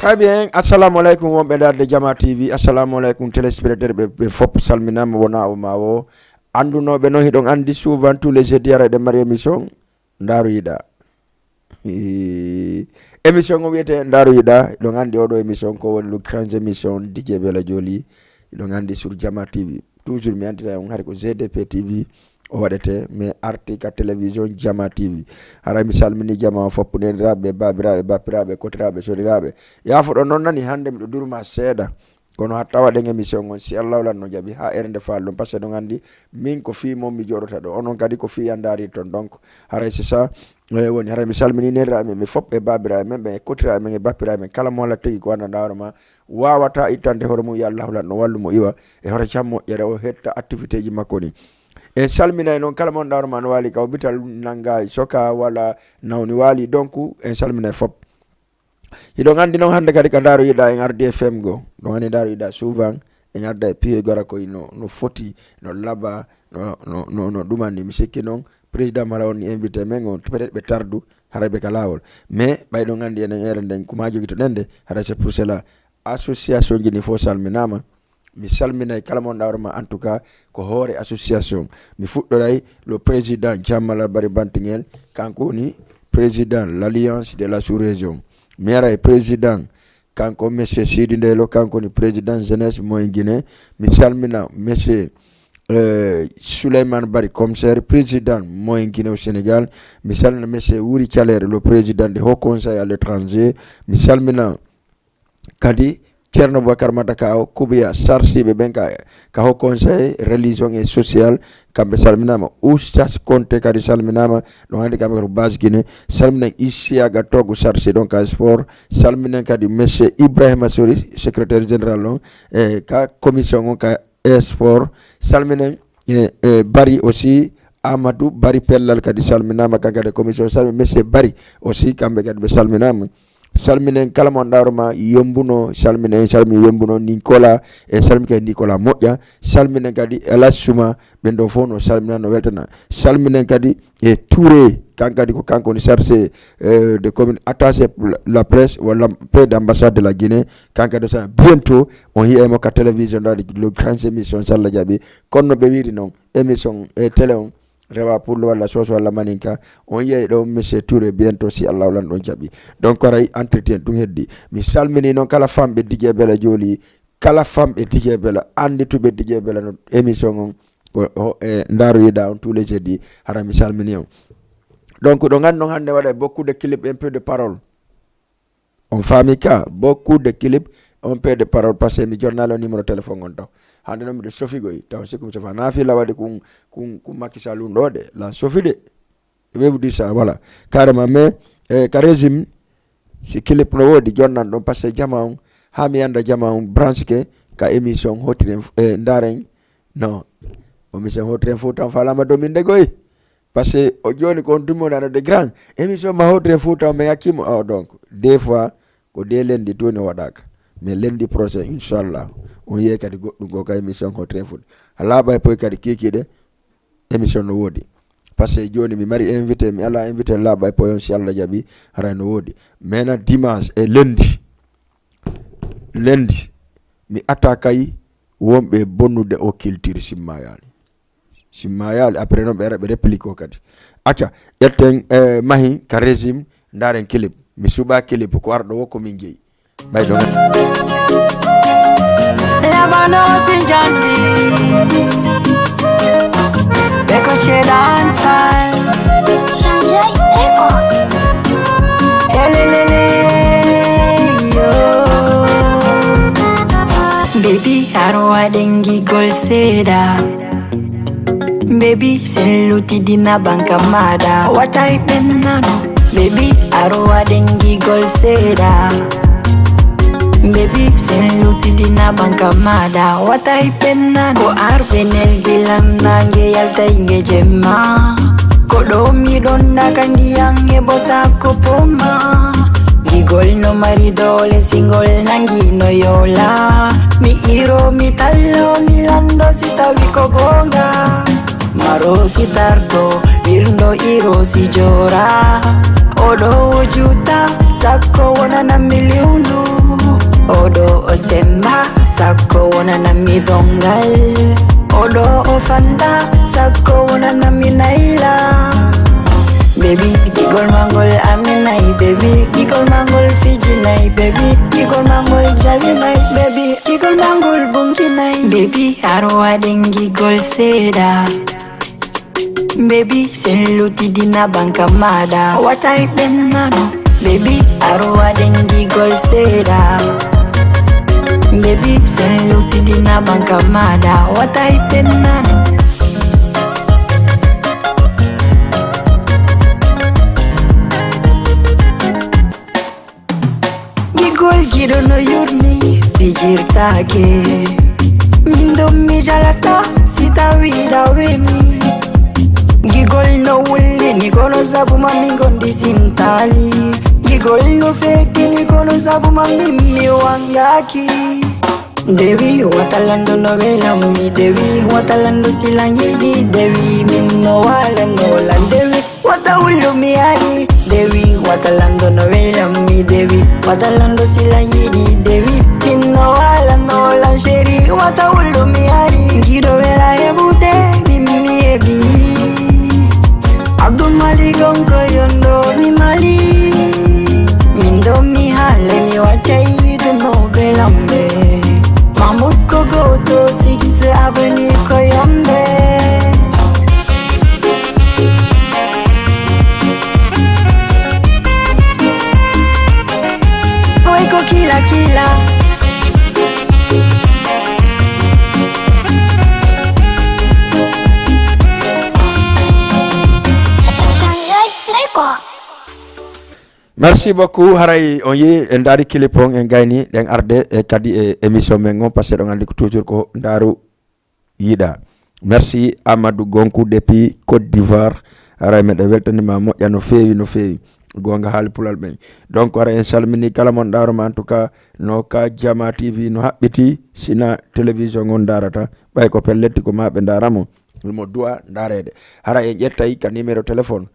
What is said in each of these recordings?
Très bien, assalamu alaikum wonɓe darde Jama TV, assalamu alaikum téléspectateur ɓe fop salminama wona o mawo andunoɓe no hiɗon andi souvent tous les jeudis ara ɗe mari émission Ndaru Yiɗa. Émission o wiyete Ndaru Yiɗa, ɗon andi oɗo émission ko woni le grand émission DJ Bella Joli, ɗon andi sur Jama TV. Toujours mi andita on hari ko GDP TV o waɗete mais arti ka télévision Jama TV. Hara mi salmini jama foppu neniraɓe babiraɓe bappiraɓe kotiraɓe soriraɓe yafo ɗon noon nani hande miɗo durma seeɗa kono hatta waɗen émission on si Allah wlan no jaaɓi ha erde faal ɗum par ce que ɗon andi min ko fi mom mi joɗota ɗo onon kadi ko fi andari toon donc haray c'est ça woni hara mi salmini neniraɓe mi fop e babiraɓe men ɓe kotiraɓe men e bappiraɓe men kala mo walla tigi ko anda ndawrama wawata ittande hoore mum yo Allah wlan no wallumo iwa e hoore jam moƴƴere o hetta activité ji makko ni e salminay noon kala mon dawrama no waali ka hôpital nanga soka walla nawni waali donc en salminay fop hiɗon andi noon hande kadi ka Ndaru Yiɗa en ardi FM go ɗon andi Ndaru Yiɗa souvent en arda e pied gara koye no foti no laaɓa no ɗumani mi sikki noon président mala on invité men on peut être ɓe tardu hara ɓe ka lawol mais ɓayɗon andi enen ere nden kuma joguitoɗen nde hara c'est pour cela association ji ni fo salminama mi salminay kala mon dawrama en tout cas ko hoore association mi fuɗɗoray le président Jammala Bari Bantingel kanko woni président l'alliance de la sous-région mi ara e président kanko monsieur Sidi Ndelo kanko woni président jeunesse moyen Guinée mi salmina monsieur Souleymane Bari commissaire président moyen Guinée au Sénégal mi salmina monsieur Wuri Thialere le président de haut conseil à l'étranger mi salmina kadi Ceerno Boubacar Madaka o Koubiya sarsiɓe ɓen ka haut conseil religion et social kamɓe salminama Oustas Conté kadi salminama ɗon handi kamɓe ko base Guinée salminen Isiaga Togo sarsi ɗon ka sport salminen kadi monsieur Ibrahima Sori secrétaire général ɗon e ka commission on ka sport salminen Bari aussi Amadou Bari Pellal kadi salminama kankade commission salmi monsieur Bari aussi kamɓe kadi ɓe salminama salminen kala mon dawrama yombuno salminen salmi yombuno Nicolas e salmi kay Nicolas moƴƴa salminen kadi Elas Souma ɓen ɗo fof no salmina no weltana salminen kadi e Touré kankadi ko kanko woni chargé de commune attaché la presse walla près d'ambassade de la Guinée kankadi sa bientôt on yiyemo ka télévision ɗaɗi le grand émission salla jaaɓi kono no ɓe wiri noon émission e télé on rewa pour walla soso walla maninka on yiyay ɗo monsieur Touré bientôt si Allah wlan ɗon jaaɓi donc aray entretien ɗum heddi mi salmini noon kala famɓe DJ Bella Joli kala famɓe DJ Bella andituɓe DJ Bella no émission on e Ndaru Yiɗa on tous les jeudis hara mi salmini on donc ɗo gandi noon hande waɗa beaucoup de clip un peu de parole on faami ka beaucoup de clip un peu de parole parce que mi jonnali o numéro téléphone on taw hande noon miɗo sofigoy taw sikku mi sofa naafila waɗi kum Macky Sall ɗo de la sofi de je vais vous dire ça voilà carrément mais ka régime si clip no woodi jonnan ɗon par ce que jama on ha mi anda jama on branche ke ka émission hotiren ndaren non o mission hotiren Fouta falama dow min degoy par ce que o joni ko on dummonano de grand émission ma hotiren Fouta mi hakkimo o donc des fois ko de lendi toni waɗaka mais lendi prochain inchallah on yiye kadi goɗɗum ko ka émission ko très fut laaɓa e poy kadi kikiɗe émission no woodi par ce que joni mi mari invité mi ala invité laaɓa e poy on si Allah jaaɓi haray no woodi maintenant dimanche e lendi mi attaquay wonɓe bonnude o culture simmayali après noon ɓe ara ɓe réplique o kadi acca ƴetten mahi ka régime ndaren clip mi suɓa clip ko arɗo wo komin jeeyi ɓayɗo Lebanos in Johnny Beko Chedanza Sanjay Eko Elelele yo Baby arwa dengi gol seda Baby seluti dina banka mada Watai penano Baby arwa dengi gol seda Baby, seluti dina banka mada Watai penna ko arbenel gilam nange yalta inge jemma Ko domi donda kandi yange bota ko poma Gigol no maridole singol nangi no yola Mi iro mi tallo mi lando sita wiko gonga Maro si tardo birndo iro si jora Odo juta sako wana na miliunu Odo osemba sako wana na midongal. Odo ofanda sako wana na minaila. Baby, gigol mangol aminai, baby, gigol mangol Fiji nai, baby, gigol mangol jali nai, baby, gigol mangol bungi nai. Baby, arwa dengi gol seda. Baby, seluti dina banka mada. What I been nano? Baby, arwa dengi gol seda. Baby, seluti dina banka mada. What I been nano? Gigol gido no yurmi, bijir take. Mindo mi jalata, sita wida wemi. Gigol no wuli, nikono sabu mami gondi sintali. Gigol no feki, nikono sabu mami mi wangaki. Dewi watalando no vela mi, Dewi watalando silangidi, Dewi minno wala no lan, Dewi watawulu mi ari, Dewi watalando no vela mi, Dewi watalando silangidi, Dewi minno wala no lan, sheri watawulu mi ari. Gido vela ebude mimi ebi, Abdul Malik onko yondo mi mali. Mindo mi hale mi wachai do no vela me. Mahmoud Kogo to 6 Avenue Koyombe. Oiko kila kila. Merci beaucoup haray on yi en dari kilipong en gayni den arde e kadi e émission men on passé do ngandi ko toujours ko daru yida. Merci Amadou Gonkou depuis Côte d'Ivoire haray me de weltanima moƴƴa no feewi no feewi gonga haali pulal ben. Donc ara en salmini kala mon daroma en tout cas no ka Jama TV no habbiti sina télévision on darata bay ko pelletti ko mabe daramo mo duwa darede. Hara en ƴettay ka numéro téléphone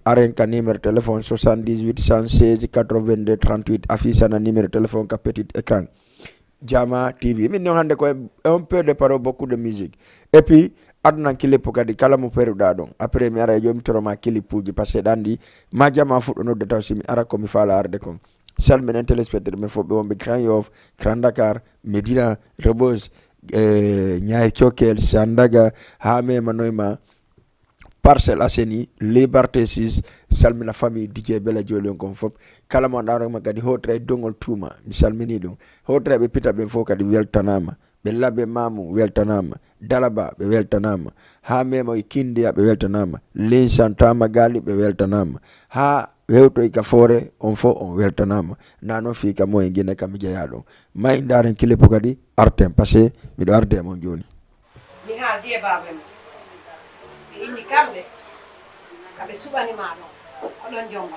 aren ka numéro téléphone 78 116 82 38 affiche na numéro téléphone ka petit écran Jama TV min no hande ko un peu de parole beaucoup de musique et puis aduna clip kadi kala mo peruda don après mi ara jomi toroma clipuji parce que dandi ma jama fuddo no de tawsi mi ara ko mi fala arde ko salminen téléspectateur me fobbe wonbe Grand Yoff, Grand Dakar, Medina, Rebeuss, Niayes Thiokel, Sandaga, Hamé Manoyma, Parcelles Assainies, Liberté 6, salmina famille DJ Bella Joli on kon fop kala mo daroma kadi hotre dongol tuma mi salmini dum hotre be pita be fo kadi weltanama be labbe mamu weltanama dalaba be weltanama ha memo kindiya be weltanama linsantama gali be weltanama ha wewto ka fore on fo on weltanama nano fi ka moy gine kam jeyaado may ndaren kilipo kadi artem passé mi do arde mon joni mi ha die babem inni kambe kabe subani mano odon jonga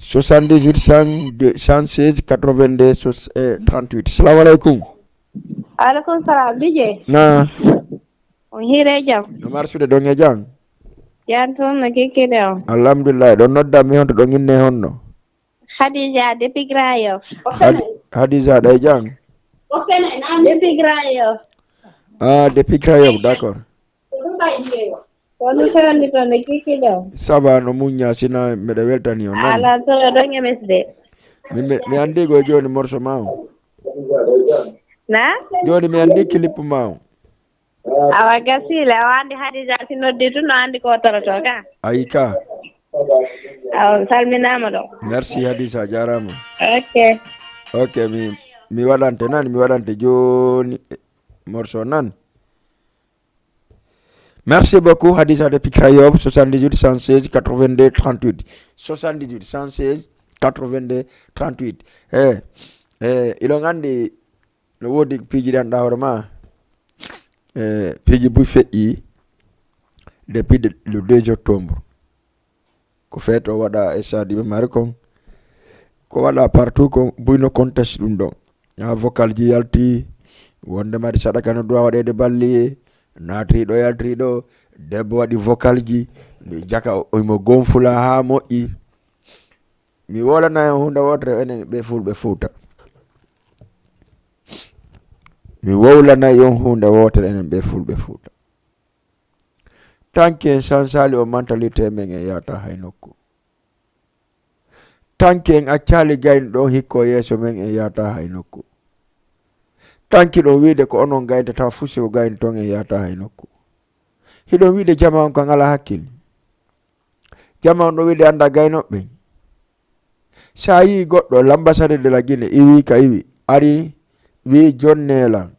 78 116 82 38. Assalamu alaikum. Alaikum salam DJ. Na. On hire jam. No marsude donge jang. Yan ton na kike da. Alhamdulillah don nodda mi honto don inne honno. Khadija depuis Grand Yoff. Hadiza day jang. Depuis Grand Yoff. Ah, depuis Grand Yoff, d'accord. Wonu fewndi ton na kike da. Saba no munya sina mede weltani on. Ala to don MSD. Mi andi go joni morso maw. Na? Joni mi andi clip maw. Awa gasile awandi Hadija sinoddi tun andi ko toroto ka. Ayika. Aw salminama do. Merci Hadisa jarama. Okay. Mi wadante joni morso nan. Merci beaucoup Hadisa depuis Krayob 78 116 82 38 78 116 82 38 ilo ngandi no wodi piji dan dawrama piji bu fe'i depuis le 2 octobre ko feto wada estadi be marikon ko wada partout ko buyno contest dum don vocal ji yalti wonde mari sadaka no do wadede balli natri do yaltri do debbo wadi vocal ji jaka o mo gonfula ha mo'i mi wala na hunda wotre enen be fulbe fuuta mi wawla na yon hunda wotre enen be fulbe fuuta tanke sansali o mentalité men e yata haynokko tanke en accali gayn do hikko yeso men e yata haynokko tanki do wiide ko onon gaynde taw fusi o gayn ton e yata haynokko hido wiide jama on ko ngala hakkil jama on do wiide anda gaynobe sa yi goddo l'ambassadeur de la Guinée iwi ari wi jonnela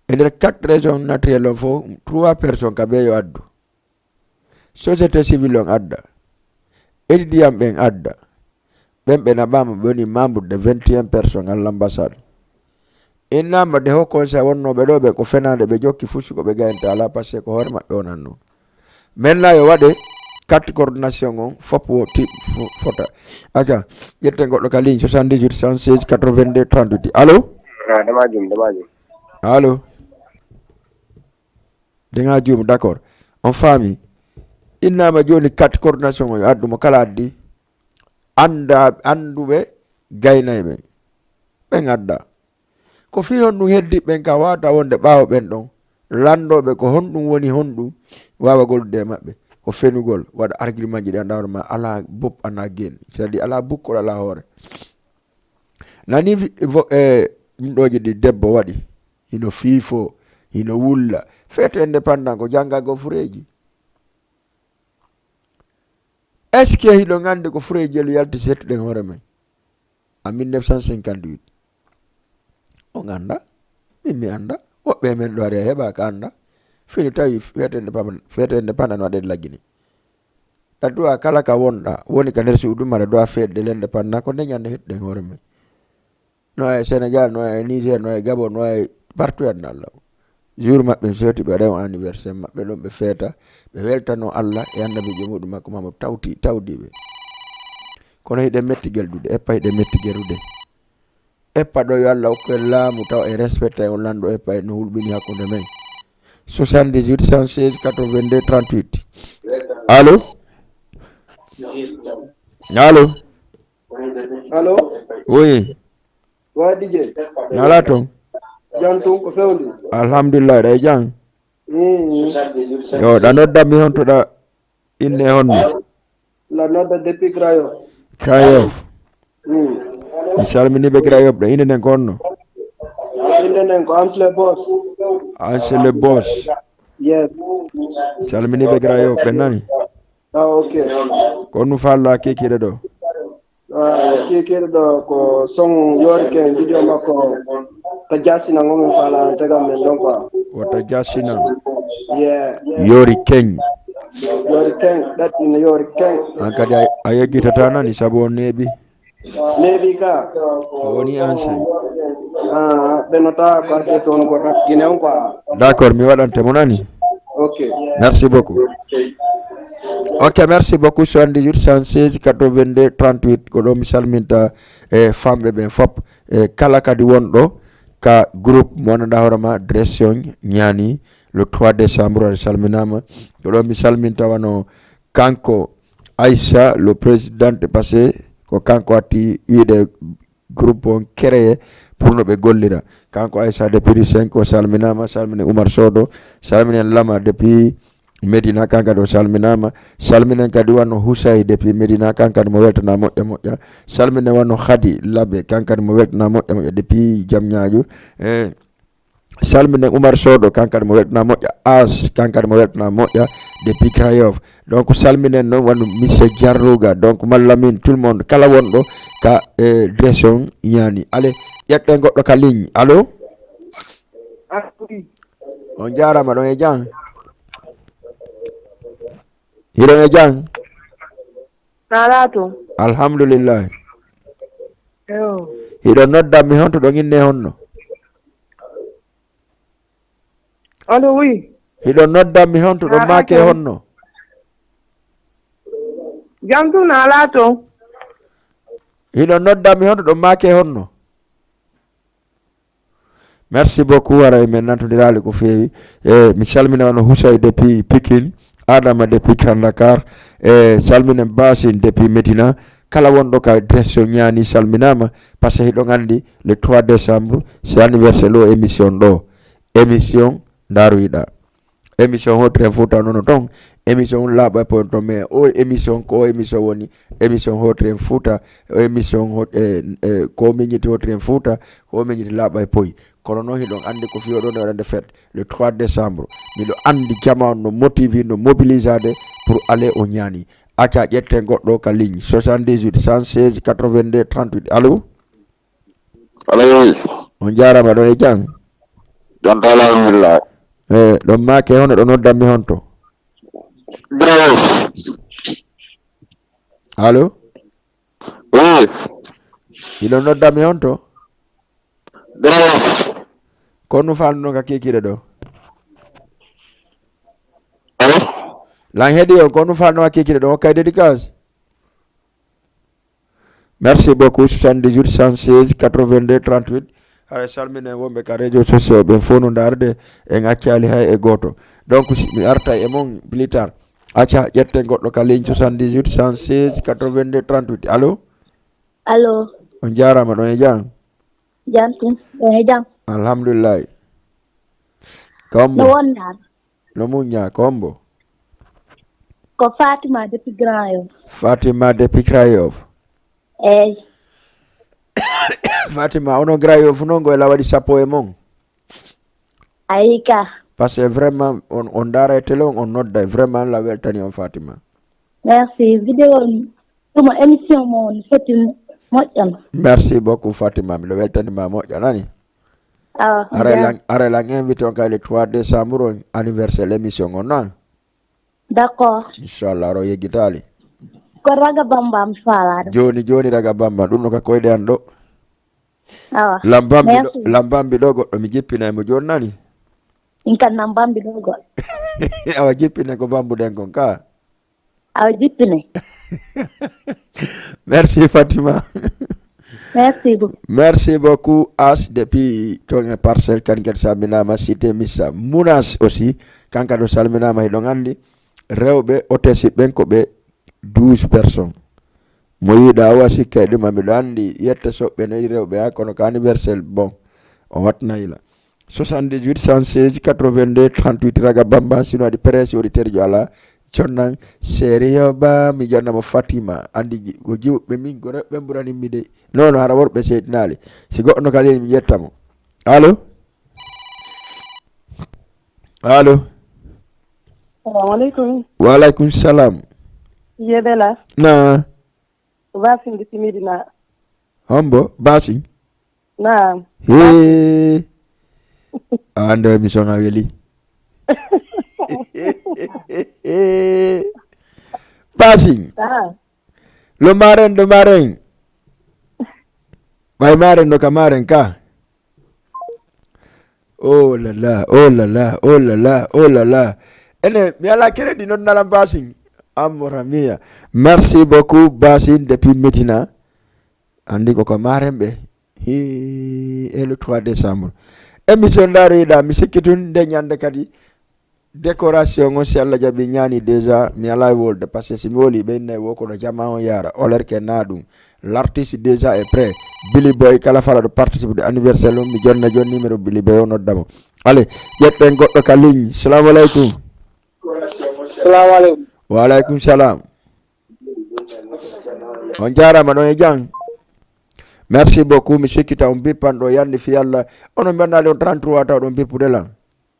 e der 4 régions naturelles fo 3 personnes ka be yo addu société civile on adda ediyam ben adda ben na bama boni membre de 21 personnes à l'ambassade inna ma de ho conseil wonno be do be ko fenande be jokki fusi ko be gaynta ala passé ko horma be onanno men la yo wade carte coordination on fopo fota acha yette goddo ka ligne 78 116 82 38 allo dama jum allo denga jum d'accord on fami inna ma joni carte coordination on addu mo kala addi andube gaynaybe ben adda ko fi hondu heddi ben ka wata wonde baawo ben don landobe ko hondum woni hondu wawa golde mabbe ko fenugol wada argument ji dan ma ala bop ana gen c'est-à-dire ala bukko ala hore nani mdoji di debbo wadi hino fifo hino wulla fete indépendant ko janga go fureji est-ce que hido ngande ko fureji lu yalti settude hore men en 1958 o ganda mi anda wobbe men do ari heba ka anda fini tawi fete indépendant wade la Guinée da do kala ka wonda woni ka nder suudu mare do fedde l'indépendant ko nyande hedde hore men no ay Sénégal no ay Niger no ay Gabon no ay partout en Allah jour mabbe soti be rew anniversaire mabbe don be feta be weltano Allah e annabi jomudu makko mamo tawdibe kono hide metti geldude e payde metti gerude e pado yo Allah ko laamu taw e respecte on lando e pay no hulbini hakkunde men 78 116 82 38 allo oui wa DJ nala ton jantum ko fewndi alhamdulillah day jang yo da nodda mi honto da inne honno la nodda depuis Krayof mi salmini be Krayof da inde nen konno inde nen ko Ansele Boss yes salmini be Krayof be nani okay ko nu falla kekide do kekide do ko song yorke video makko ta jasina ngomi fala tagam men donc wata jasina yeah yori ken that in yori ken an kadi ayegita tanani sabo nebi ka woni anse benota parte ton ko Guinée quoi d'accord mi wadante mo nani okay merci beaucoup Ok, merci beaucoup. 78 116 82 38 ko ɗo mi salminta famɓe ɓen fop kala kadi wonɗo ka groupe mo annduɗa hoorema direction ñaani le 3 décembre aɗa salminama ko ɗo mi salminta wano kanko Aïssa le présidente passé ko kanko watti wiide groupe on créé pour no ɓe gollira kanko Aïssa depuis 5 o salminama salmini Oumar Sodo salminen Lama depuis Medina kankadi o salminama salminen kadi wano Husay depuis Medina kankadi mo weltana moƴƴa moƴƴa salminen wano Khady Labe kankadi mo weltana moƴƴa moƴƴa depuis Diamniadio salminen Oumar Sodo kankadi mo weltana moƴƴa As kankadi mo weltana moƴƴa depuis Krayof donc salminen noon wano monsieur Diarruga donc mallamin tout le monde kala wonɗo ka direction ñaani ale ƴetten goɗɗo ka ligne allo on jarama ɗon e jang hiɗon e jang Salato. alhamdulillah Yo. hiɗon noddanmi honto ɗon inne honno Allo oui. hiɗon noddanmi honto ɗon maake honno Jamtu Nalato. hiɗon noddanmi honto ɗon maake honno merci beaucoup ara men nantodirali ko feewi mi salmina wano Husay depuis Pikine Adama depuis Grand Dakar salminen Basine depuis Medina kala wonɗo ka direction ñaani salminama par ce que hiɗon andi le 3 décembre c'est anniversaire ɗo émission ndaroyiɗa émission hotoren Fouta nono ton émission laaɓa pon ton mais o émission ko émission woni émission hotoren Fouta émission ko miñiti hotoren Fouta ko miñiti laaɓa e poyi kono noon hiɗon andi ko fiyo ɗo nde waɗande fête le 3 décembre miɗo andi jamanu no motivé no mobilisade pour aller o ñaani acca ƴetten goɗɗo ka ligne 78 116 82 38 allo allo on jarama ɗon e jang jonta alhamdulillah ɗon maake hono ɗo noddanmi honto allo oui hiɗon noddanmi honto ko nu falno ka kikiɗe ɗo lan heeɗi o ko nu falno ka kikiɗe ɗo hokkay dédicace merci beaucoup 78 116 82 38 hay salminen wonɓe ka réseau sociaux ɓen fof no darde en accali hay e goto donc mi arta e mon plus tard acca ƴetten goɗɗo ka ligne 78 116 82 38 allo allo on jarama ɗon e jang jantin ɗon e jam alhamdulillahi no kombo wonɗan no muña kombo ko Fatima depuis Grand Yoff Fatima depuis Krayof eyyi Fatima ono Krayof noon go ela waɗi sappo e mon ayi ka par ce que vraiment on dara e télé on nodda vraiment la weltani on Fatima merci vidéo ɗuma émission mo woni foti moƴƴan merci beaucoup Fatima miɗo weltanima moƴƴa nani awa ara lang invité on kay le 3 décembre on anniversaire l'émission on noon d'accord inchallah ro yeggitali ko Raga Bamba mi falade joni Raga Bamba ɗum no ka koyɗe an ɗo awa lambambi ɗo goɗɗo mi jippinaymo joni nani in kan nan bambi ɗo goɗɗo awa jippine ko bambuɗen kon ka awa jippine merci Fatima merci beaucoup As depuis ton parcelle kan kadi salminama cité Missa Mounas aussi kanka ɗo salminama hiɗon andi rewɓe hôtesse ɓen ko ɓe 12 personnes mo yiɗa wa sikka e ɗuma miɗo andi yetta soɓɓe nayi rewɓe ha kono ko anniversaire bon o watnayila 78 116 82 38 Raga Bamba sino waɗi presse auditeur jo ala connan sérieux ba mi jonnamo Fatima andi ko jiwɓe min ko rewɓe ɓuranimmi de non hara worɓe seydinali si goɗɗo kadi mi yettamo allo allo Assalamu alaikum. wa alaikum salam Yebela. na Basin di Medina. hombo Basin Naam. he ando émission a weli Basin Ah. lo maren do maren way maren do ka maren ka oh la la oh la la oh la la oh la la ene mi ala kere di non nalam Basin Amora mia. Merci beaucoup Basine depuis Medina. Andi ko marembe. Et le 3 décembre. Émission darida mi sikitun de nyande kadi décoration on si Allah jabi nyani déjà mi ala wolde parce que si mi woli be ne woko do jama on yara oler ke nadum l'artiste déjà est prêt. Billy Boy kala fala do participer de anniversaire lo mi jonna jon numéro Billy Boy on damo. Allez, jetten goddo ka ligne. Assalamu alaikum. Assalamu alaikum. Wa alaikum salam. On jarama don e jang. Merci beaucoup monsieur kita on bipando yandi fi yalla ono benda le 33 taw don bipude la.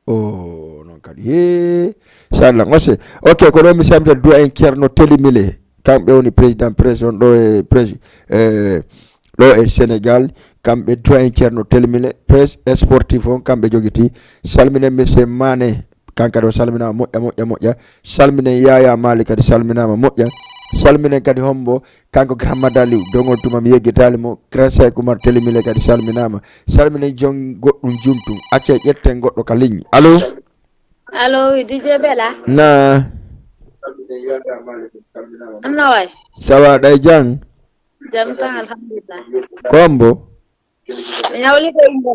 Oh non kadi sala ngose ok ko do mi samta do en Kerno Telimile kambe woni président do e do e Sénégal kambe do en Kerno Telimile presse sportif on kambe jogiti salmine monsieur Mané kanka do salmina moƴƴa salmine Yaya Malik kadi salminama moƴƴa salmine kadi hombo kanko Gramadaliw dongol tuma mi yeggitali mo Grasa Kumar Telimile kadi salminama salmine jon goddum jumtum acce ƴetten goddo ka ligne allo DJ Bella na anna way sawa day jang jam tan alhamdulillah kombo nyawli ko inde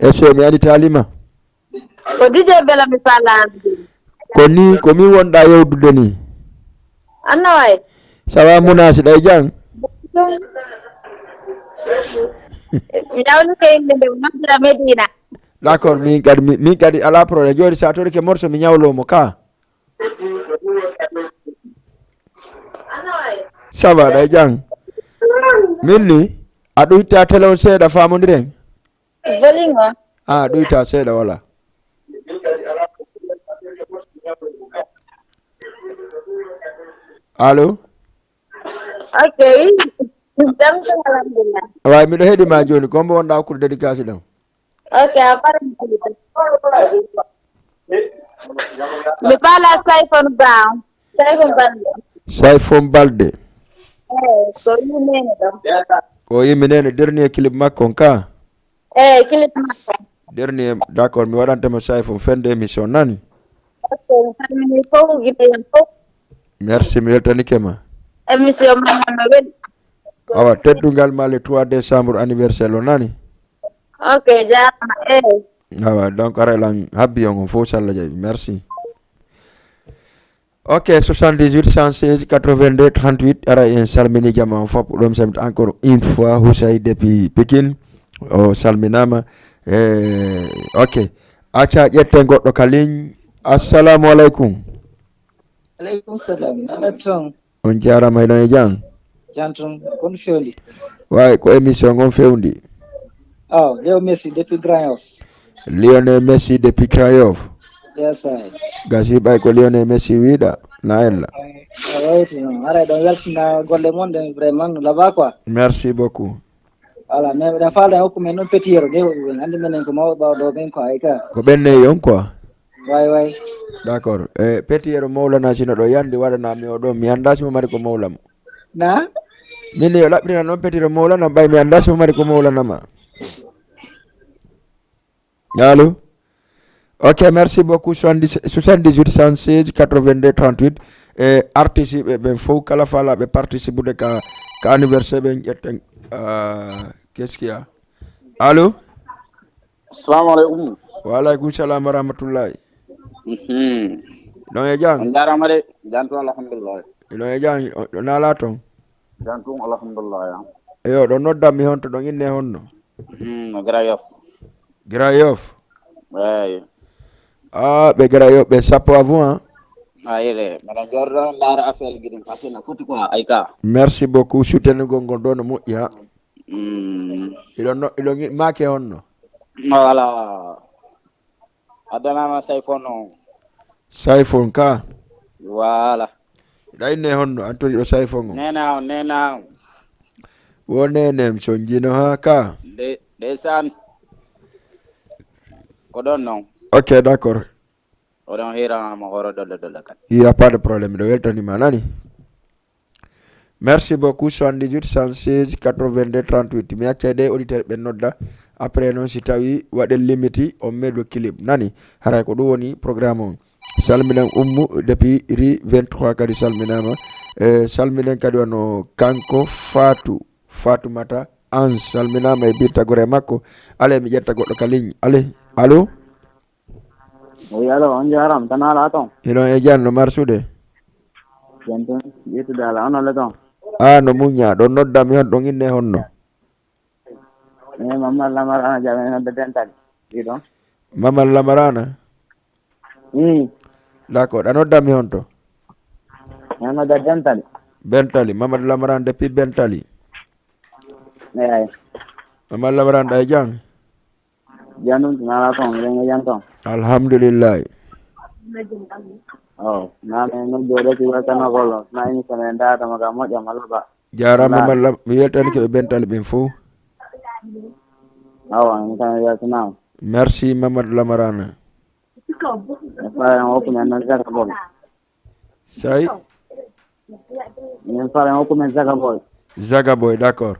ese mi adi talima ko DJ Bella mi fala ko mi wonda yewdude ni anna way sawa munasi day jang nyawli ko inde de nodira Medina. D'accord min kadi ala problème jodi sa tori ke morso mi nyawlo mo ka ça va day jang minni adu ita telon seeda famondiren Bolingo adu ita seeda wala allo okay jam tan alhamdulillah way mi do hedi ma joni kombo wonda ko dédicace dum okay apare mi pala Saifon Balde ko yimene dernier clip makko ka clip makko dernier d'accord mi wadantama Saifon fin de émission nani merci mi weltani kema émission ma wel awa teddungal ma le 3 décembre anniversaire lo nani okay jama awa donc arelan habbi on fo salla jabi merci ok 78 116 82 38 ara en salmini jama fop dom samt encore une fois Hussein depuis Pékin o salminama ok acha jetten goddo kalin assalamu alaikum alaikum salam anaton on jarama don e jang janton kon fewli way ko émission gon fewndi Leo Messi depuis Grand Yoff Lionel Messi depuis Grand Yoff yes I gasi bay ko Lionel Messi wida na ella ara don weltina golle monde vraiment là-bas quoi merci beaucoup voilà mais da fala ko men non petiro de andi men ko mawdo do ben ko ay ka ko benne yon quoi way d'accord petiro mawlana sino do yandi wadana mi o do mi anda simo mari ko mawlam na min yo labrina non petiro mawlana bay mi anda simo mari ko mawlana ma allô ok merci beaucoup 78 116 82 38 artiste be fo kala fala be participe de ka anniversaire be jetten qu'est-ce qu'il y a allô assalamu alaikum wa alaikum salam wa rahmatullahi don e jang jarama de jantu alhamdulillah don e jang na la ton jantu alhamdulillah yo don nodda mi honto don inne honno Grayof ouais be Grayof be sapo avant ayre mala jordo lara affaire gidin passé na foti quoi ayka merci beaucoup soutenu gongon don mo ya ilo make honno voilà adana ma Saifon ka voilà dai ne honno antori do Saifon nena wone nem sonjino ha ka de san ko don non ok d'accord o don hira ma horo dolle kan il y a pas de problème de weltani manani merci beaucoup 78 116 82 38 mi accede auditeur be nodda après non si tawi waden limiti on medo clip nani haray ko do woni programme on salminen ummu depuis ri 23 kadi salminama salminen kadi wano kanko Fatumata an salminama e birta gore makko ale mi jetta goddo kaligne ale allo oui allo on jaram tanala ton ino e janno marsude janton yetu dala on le ton no munya do noddami hon don inne honno mamma lamarana jabe no de dental dido mama lamarana d'accord da noddami hon to mama da dental bentali mama lamarana depuis bentali ay mama lamarana da jang janum nala ton le janton alhamdulillah na no jode ti wata na golo na ni kana ndata maga moja malaba jarama malla mi weltani ke bentali bin fo ni kana ya tuna merci Mamadou Lamarana fara on ko na zaka bol say ni fara on ko na Zaga Boy d'accord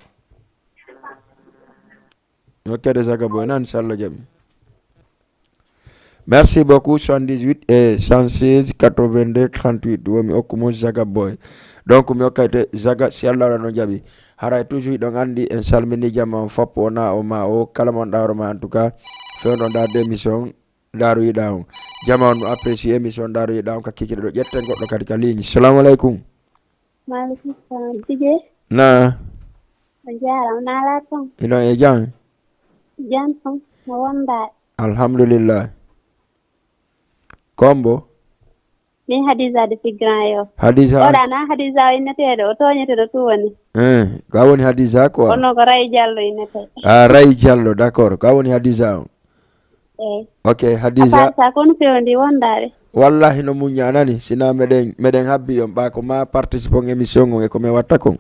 ok de Zaga Boy nan inshallah jabi merci beaucoup 78 et 116 82 38 womi okkumo Zaga Boy donc mi okkayte Zaga si Allah no jabi haray toujours don andi en salmini jama foppo ona o ma o kala mon dawro ma en tout cas fewno da démission daru yida on jama on apprécier émission daru yida on ka kikide do jetten goddo kadi ka ligne assalamu alaikum maaleykum salam dige na jaram na la ton ino e jang janton mo wonda alhamdulillah kombo ni Hadiza de Grand Yoff Hadiza oda na Hadiza inete do toñete do tuwoni ka woni Hadiza ko ono ko Ray Diallo inete Ray Diallo d'accord ka woni Hadiza ok Hadiza sa kon pewndi wondare wallahi no munya nani sina meden habbi yon ba ko ma participer émission ngon e ko me watta ko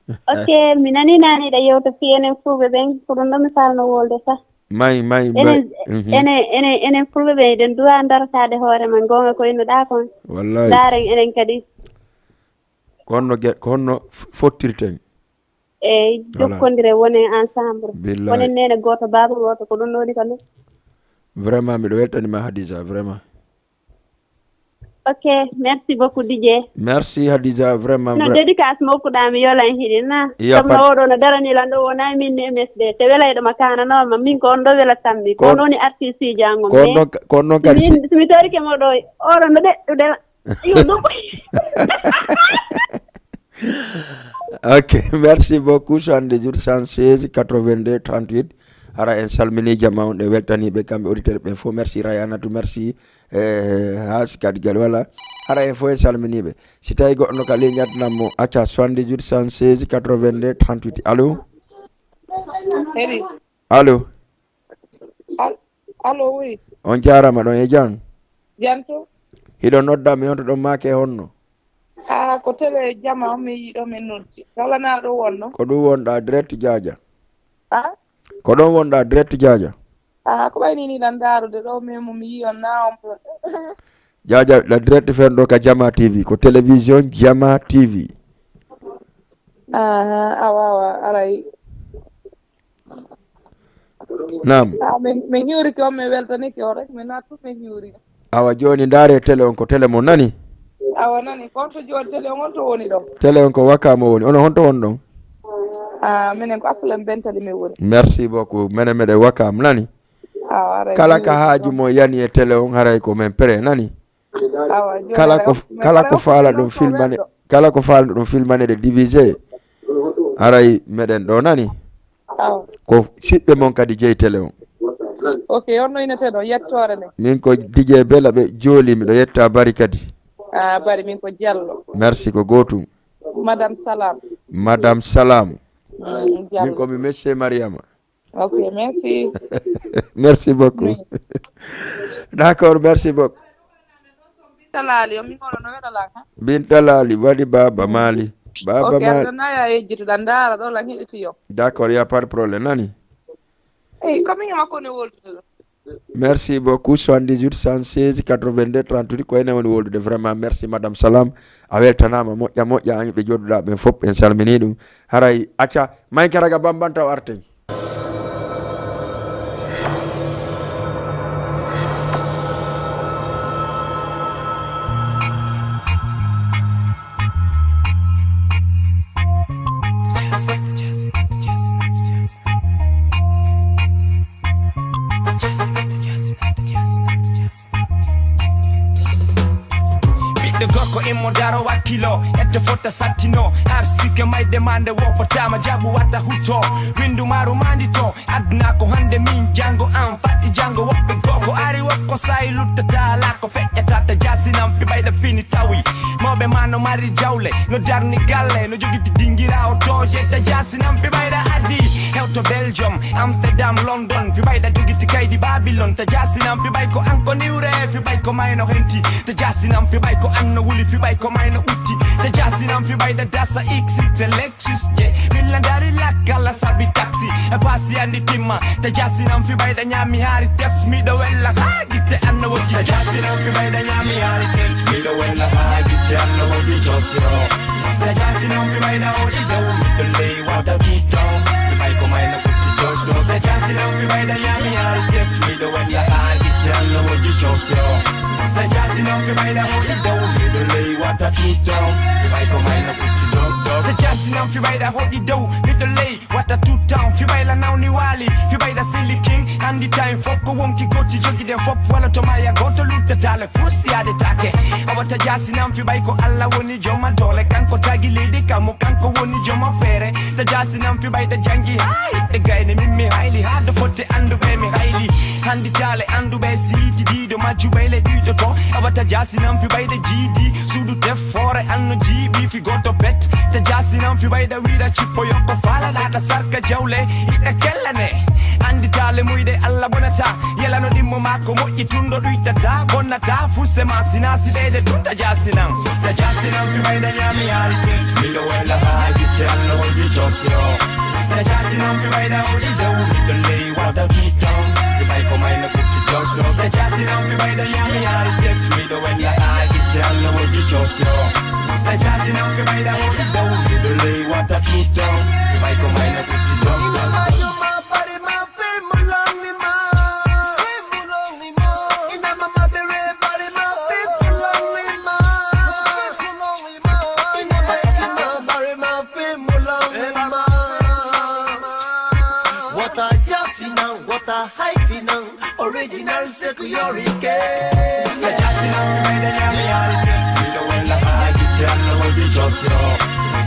ok mi nani nani da yewto fi enen fulbe ben ko dum mi falno wolde sa may enen fulbe be den duwa dartade hoore man gonga ko ino da kon wallahi daren enen kadi konno fottirten jokkondire woni ensemble woni nene goto baba goto ko dum nodi kan vraiment mi do weltani ma Hadiza vraiment ok merci beaucoup DJ merci Hadiza vraiment no dédicace mo ko dami yolan hidina sama wodo no darani lando wona min ne MSD te welaydo makana no ma min ko ndo wela tammi ko noni artiste jango ko non kadi mi tori ke mo do oro no de yo do ok merci beaucoup 116 82 38 hara en salmini jama on de weltani be kambe auditeur be fo merci Rayanatu merci has kadi gal wala hara en fo en salmini be si tay goddo ka le nyatnamo acca 78 116 82 38 allo allo oui on jarama don e jang janto hido nodda mi on to don make honno ko tele jama mi yido men noddi kala na do wonno ko du wonda direct jaaja ko don wonda direct jaaja ko bayni ni dan darude do memo mi yiyon na on jaaja la direct fendo ka Jama TV ko télévision Jama TV awa aray nam me nyuri ko me weltani ko rek me natu me nyuri awa joni ndare tele on ko tele mo nani awa nani ko to joni tele on to woni do tele on ko wakamo woni ono honto won don menen ko aslan bentali me woni merci beaucoup mede wakam nani kala ka haaju mo yani e tele on haray ko men pre nani kala ko faala dum filmane kala ko faala dum filmane de diviser haray meden do nani ko sibbe mon kadi jey tele on ok on no inete do yettore ne min ko DJ Bella be joli mi do yetta bari kadi bari min ko Diallo merci ko gotum madame salam min ko mi monsieur Mariama ok merci merci beaucoup d'accord merci beaucoup Bintalali wadi baba mali baba mali na ya ejiti dandara do la hiti yo d'accord ya pas de problème nani comme il m'a connu woltude merci beaucoup 78 116 82 38 ko ene woni woldude vraiment merci madame salam a weltanama moƴƴa ani ɓe jodduɗa ɓen fof en salmini ɗum haray acca maykaraga bambanta o arten mo daro wakilo ette fota sattino arsike may demande wo fotama jabu wata huto windu maru mandito adna ko hande min jango am fatti jango wobbe gogo ari wokko sai luttata la ko feƴƴata ta jasinam fi bayda fini tawi mobe mano mari jawle no jarni galle no jogiti dingira o toje ta jasinam fi bayda adi hewto Belgium Amsterdam London fi bayda jogiti kaydi Babylon ta jasinam fi bay ko anko niwre fi bay ko mayno henti ta jasinam fi bay ko anno wuli fi bay ko mayno utti ta jasinam fi bayda dasa XX Lexus je millandari lakala sabi taxi e pasi andi timma ta jasinam fi bayda nyami hari tef mi do wella gite anno wodi ta jasinam fi bayda nyami hari tef mi do wella gite anno wodi josro ta jasinam fi bayda wodi do mi do lay wata tuto fi bay ko mayno utti do ta jasinam fi bayda nyami hari tef mi do wella gite anno wodi josro ta jasinam fi bayda wodi do mi do lay wata tuto fi bay ko mayno utti do ta jasinam fi bayda wodi do mi do lay wata tuto fi bayla nawni wali fi bayda silly king andi time fokko wonki goti jogi den fop wala to maya goto lutta tale fusi ade take awata jasinam fi bay ko alla woni joma dole kanko tagi lady kamo kanko woni joma fere ta jasinam fi bayda jangi hay de gayne mimmi hayli hado fotte andu be mi hayli handi tale andu be siti dido majubele dido to awata jasinam fi bayda jidi sudu defore anno jibi fi goto pet ta jasinam fi bayda wida chippo yokko fala da sarka jawle ida kellane andi tale muide alla bonata yela no dimmo mako moƴƴi tundo ɗuytata bonnata fusse ma sinasi ɓeyde ɗum ta jasinam fi ɓayda ñami yaari miɗo wella ha gicce allah wonji josio ta jasinam fi ɓayda hoɗi dow miɗo ley wata tuton fi ɓay ko mayno kutti dogdo ta jasinam fi ɓayda ñami yaari def miɗo wella ha gicce allah wonji josio ta jasinam fi ɓayda hoɗi dow miɗo ley wata tuton fi ɓay ko mayno kutti dogdo Original security. Ta jasinam fi ɓayda ñami yaari def miɗo wella ha gicce allah wonji josio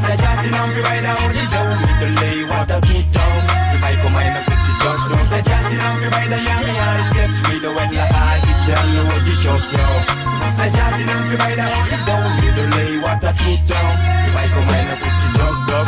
ta jasinam fi ɓayda hoɗi dow miɗo ley wata tuton fi ɓay ko mayno kutti dogdo ta jasinam fi ɓayda ñami yaari def miɗo wella ha gicce allah wonji josio ta jasinam fi ɓayda hoɗi dow miɗo ley wata tuton fi ɓay ko mayno kutti dogdo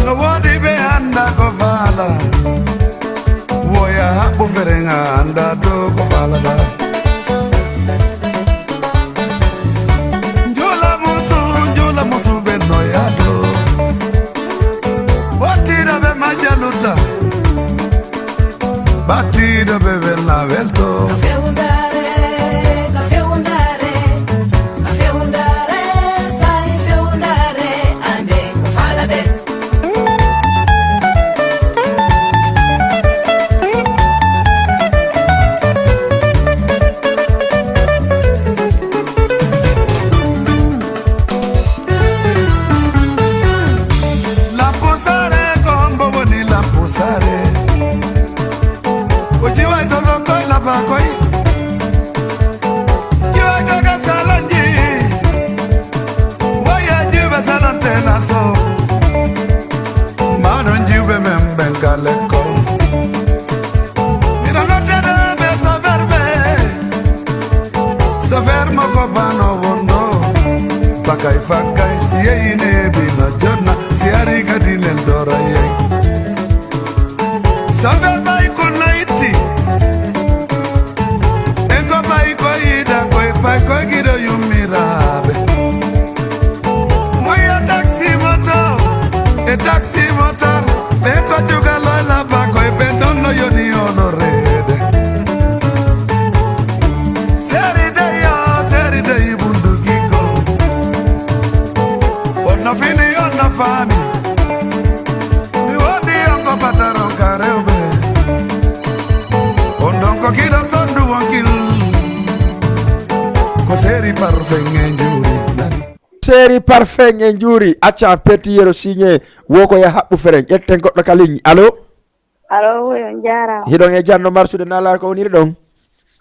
No what anda do ko falada njula musu benno ya do otira be majaluta batida be bella velto Fakai fakai siye bina jona siari kadile ndora ye Sabe bai konaiti Ego bai koida koi bai koi gido yumirabe Moya taxi motor Beko juga lola ba koi bendono yoni honorede Seri de bundu no fini on fami mi wodi ongo pataro karebe ondongo kido sondu wankil ko seri parfait njuri acha peti yero signé woko ya habbu feren etten goddo kalin allo yo jara hidon e janno marsude nalar ko woniri don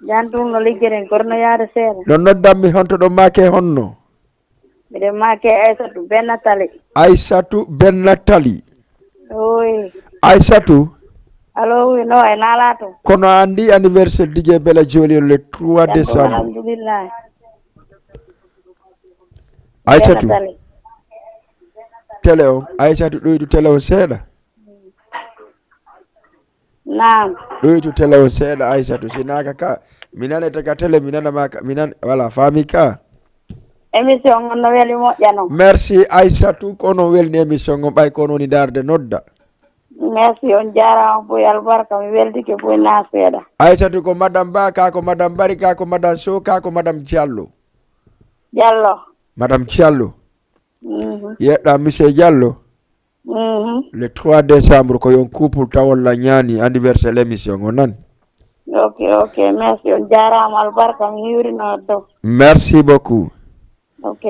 jantum no liggeren korno yaade seeda don noddammi honto do make honno mide make Aissatou Bennatali oui Aissatou allo no e nalato kono andi anniversaire DJ Bella Joli le 3 décembre alhamdulillah Aissatou télé o Aissatou doydu télé o seeda naam doydu télé o seeda Aissatou sinaka ka minane taka télé minana maka minan wala fami ka émission on no weli moƴƴano merci Aissatou kono welni émission on ɓay kono woni darde nodda merci on jarama boy albarka mi weldike boy na seeɗa Aissatou ko madame Ba ka ko madame Bari ka ko madame Sow ka ko madame Diallo madame Diallo yeɗɗa monsieur Diallo le 3 décembre ko yon couple tawol la ñaani anniversaire l'émission on nan ok merci on jarama albarka mi hiwrino dow merci beaucoup ok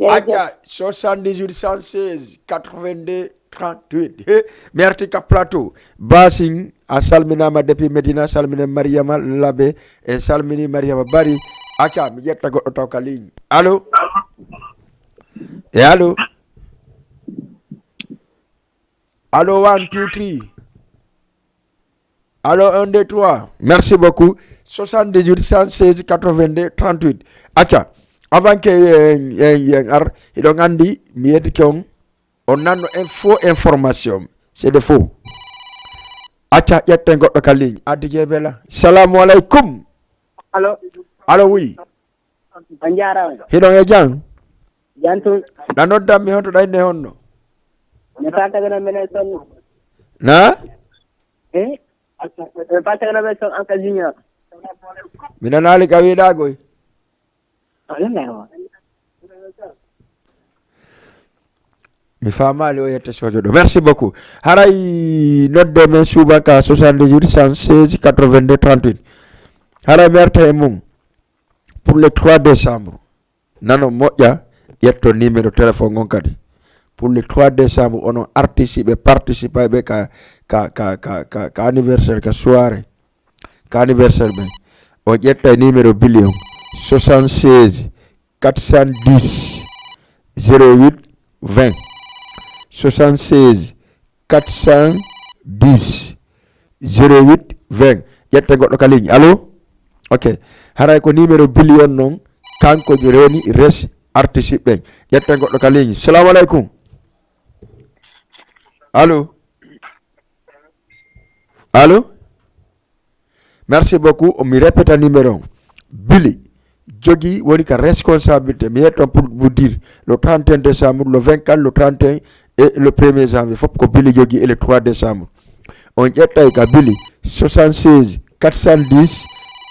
Aja 78 116 82 38 merci ka plateau Basing a salminama depuis Medina salmine Mariama Labe e salmini Mariama Bari aca mi jetta goɗɗo taw ka ligne allo allo 1 2 3 allo 1 2 3 merci beaucoup 78 116 82 38 aca avant que ar iɗon andi mi yettike on nanno faux information c'est de faux acca ƴetten goɗɗo ka ligne addi Bella salamu aleykum allo oui on jarama hiɗon e jang jantum na noddammi honto ɗayne honno mi fatagana menen sonno na mi fatagana men son Anka Junior mi nanali ka wiɗa goy mi famali o yette sojo ɗo merci beaucoup haray nodde men subaka 78 116 82 38 haray merta e mum pour le 3 décembre nano moƴƴa ƴetto numéro téléphone on kadi pour le 3 décembre onon artiste ɓe participa ɓe ka anniversaire ka soirée ka anniversaire ɓe o ƴetta numéro billion 76 410 08 20 76 410 08 20 ƴette goɗɗo ka ligne allo ok haray ko numéro billion noon kanko rewni res artiste ɓen ƴette goɗɗo ka ligne salamu aleykum allo merci beaucoup mi répète numéro Billy jogi woni ka responsabilité mi yetto pour vous dire le 31 décembre le 24 le 31 et le 1er janvier fop ko Billy jogi et le 3 décembre on ƴettay ka Billy 76 410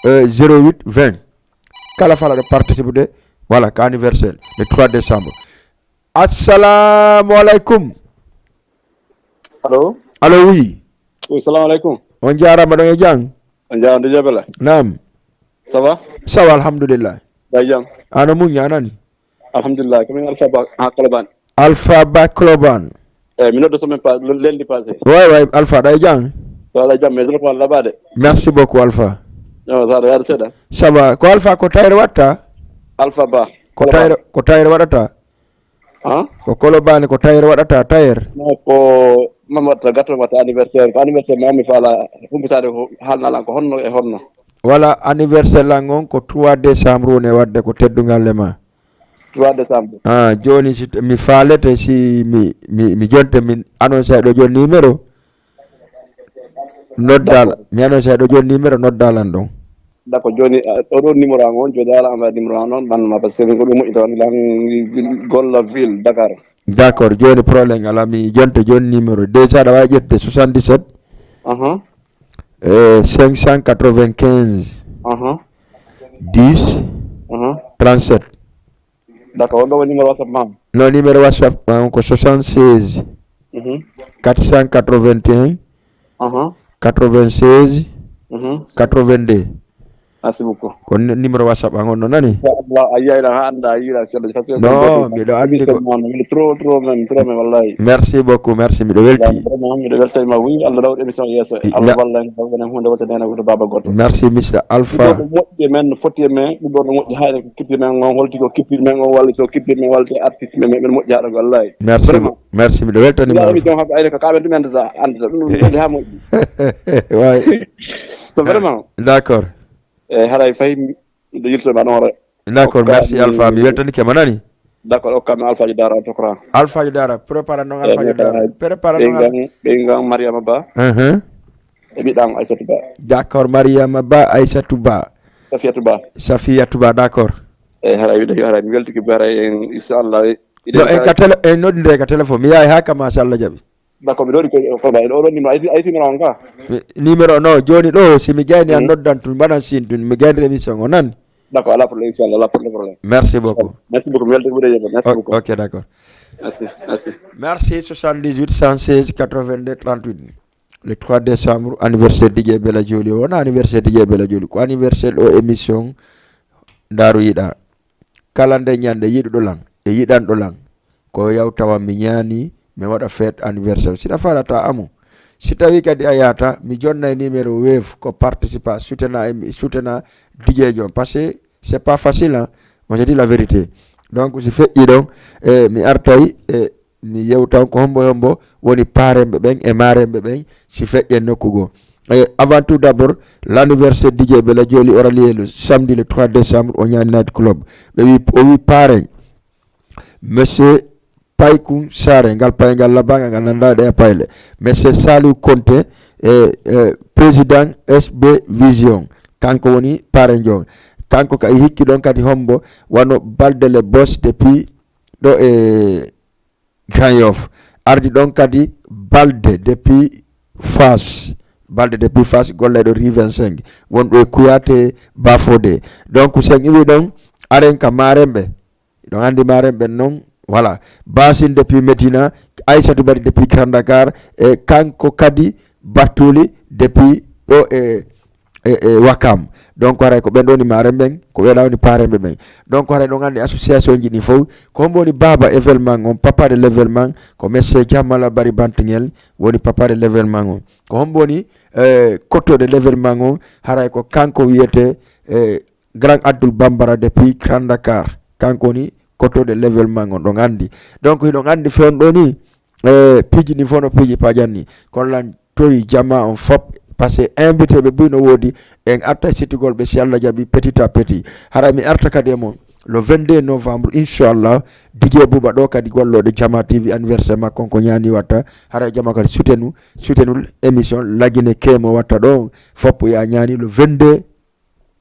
08 20 kala fala de participer voilà ka anniversaire le 3 décembre assalamu alaikum allo oui assalamu alaikum on jarama ɗon e jang on jarama jabela nam ça va alhamdulillah da jam ana muñi anani alhamdulillah comme alpha ba ha koloban alpha ba koloban mi noddo semaine pas lundi passé way alpha da jang wala jam me dro la bade merci beaucoup alpha no ça da seda ça va ko alpha ko tayre watta alpha ba ko tayre wadata ko kolobani ko tayre wadata tayre no ko mamata gatto mata anniversaire mami fala humbitade ko halnala ko honno e honno wala anniversaire langon ko 3 décembre woni wadde ko teddungal le ma 3 décembre joni si mi faalete si mi jonte min annonce do joni numéro noddal mi annonce do joni numéro noddalan don d'accord joni do numéro ngon joni ala amba numéro non man ma parce que ko mo ito lan golla ville Dakar d'accord joni problème ala mi jonte joni numéro déjà da wawi jette 77 595 10 37 d'accord on do numéro WhatsApp mam no numéro WhatsApp ko 76 481 96 82 merci beaucoup ko numéro WhatsApp ngon nani Allah ayira handa ayira sel non mi do andi ko trop même wallahi merci beaucoup merci mi do welti mi do welti ma wi Allah daw émission yeso Allah wallahi ngana hunde wata dena ko baba goddo merci Mr Alpha modde men foti men do moddi hayre ko kippi men ngon holti ko kippi men ngon walla so kippi men walti artiste men moddi hada wallahi merci mi do weltani ma mi do habbe ayre ko kaabe dum anda dum moddi ha moddi ouais so vraiment d'accord haray fay do yirto ba non d'accord merci Alpha mi weltani ke manani d'accord o kam Alpha Dara to kra Alpha Dara prépare non Alpha Dara prépare non bengang Mariama Ba e bidam Aissatou Ba d'accord Mariama Ba Aissatou Ba Safiatou Ba d'accord haray mi welti ki bare inshallah no en ka tele en nodde ka téléphone mi yaay haka ma sha Allah jabi d'accord mi dori ko ba do numéro ay numéro on ka numéro no joni do si mi gayni an noddan tun banan sin tun mi gayni émission on nan d'accord ala pour inshallah ala pour le problème merci beaucoup merci beaucoup ok d'accord merci 78 116 82 38 le 3 décembre anniversaire DJ Bella Joli on anniversaire DJ Bella Joli ko anniversaire o émission Daru Yida kalande nyande yidudo lang e yidan do lang ko yawtawa mi nyani mi wada fête anniversaire sita falata amu sita wi kadi ayata mi jonna numéro wave ko participa soutena DJ John parce que c'est pas facile hein? Moi je dis la vérité donc si fait donc mi artay mi yewtan ko hombo woni parembe ben e marembe ben si fait en nokugo avant tout d'abord l'anniversaire DJ Bella Joli aura lieu le samedi le 3 décembre au Niani Night Club mais oui parrain monsieur Paykun Sare ngal payngal labanga ngal nandade e payle monsieur Salou Conté président SB Vision kanko woni parrain jon kanko ka hikki don kadi hombo wano balde le boss depuis do Grand Yoff ardi don kadi balde depuis Fass golle do Rue 25 wonɗo e Kuyate Bafode donc sen iwi don aren ka marembe don andi marembe non voilà Basine depuis Medina Aissatou Bari depuis Grand Dakar e kanko kadi Batuli depuis do Wakam donc aray ko bendo ni marembe ko weda ni parembe ben donc aray do ngandi association ji ni fo ko mboni baba événement on papa de l'événement ko monsieur Jamala Bari Bantingel woni papa de l'événement on ko mboni koto de l'événement on haray ko kanko wiete Grand Abdoul Bambara depuis Grand Dakar kanko ni koto de l'événement on do ngandi donc do ngandi fe on do ni piji ni fono piji pajanni kon lan toyi jama on fop parce que invité be buno wodi en arta sitigol be si Allah jabi petit à petit hara mi arta kade mon le 22 novembre inchallah DJ Buba do kadi gollode Jama TV anniversaire makko ko nyani watta hara Jama kadi soutenul émission lagine kemo watta do foppo ya nyani le 22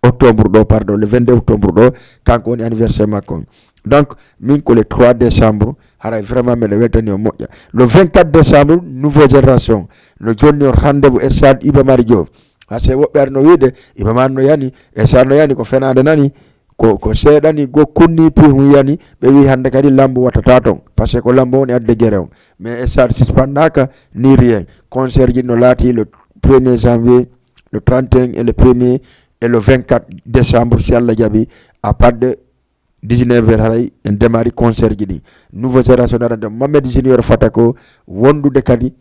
octobre do pardon le 22 octobre do kanko woni anniversaire makko. Donc min ko le 3 décembre hara vraiment me le weltani o moƴƴa. Le 24 décembre nouvelle génération no jonni rendez-vous e stade Iba Mar Diop ha se woɓɓe arno wiide Iba Mar no yani e sa no yani ko fenade nani ko seeɗani go kunni pihum yani ɓe wi hande kadi lambo wattata ton par ce que ko lambo woni adde guere on mais e stade suspendaka ni rien. Concert ji no laati le 1er janvier le 31 et le 1er et le 24 décembre si Allah jaɓi à partir de 19h haray en démarri concert ji ɗi nouveau génération arande Mamadou Junior Fatako wondude kadi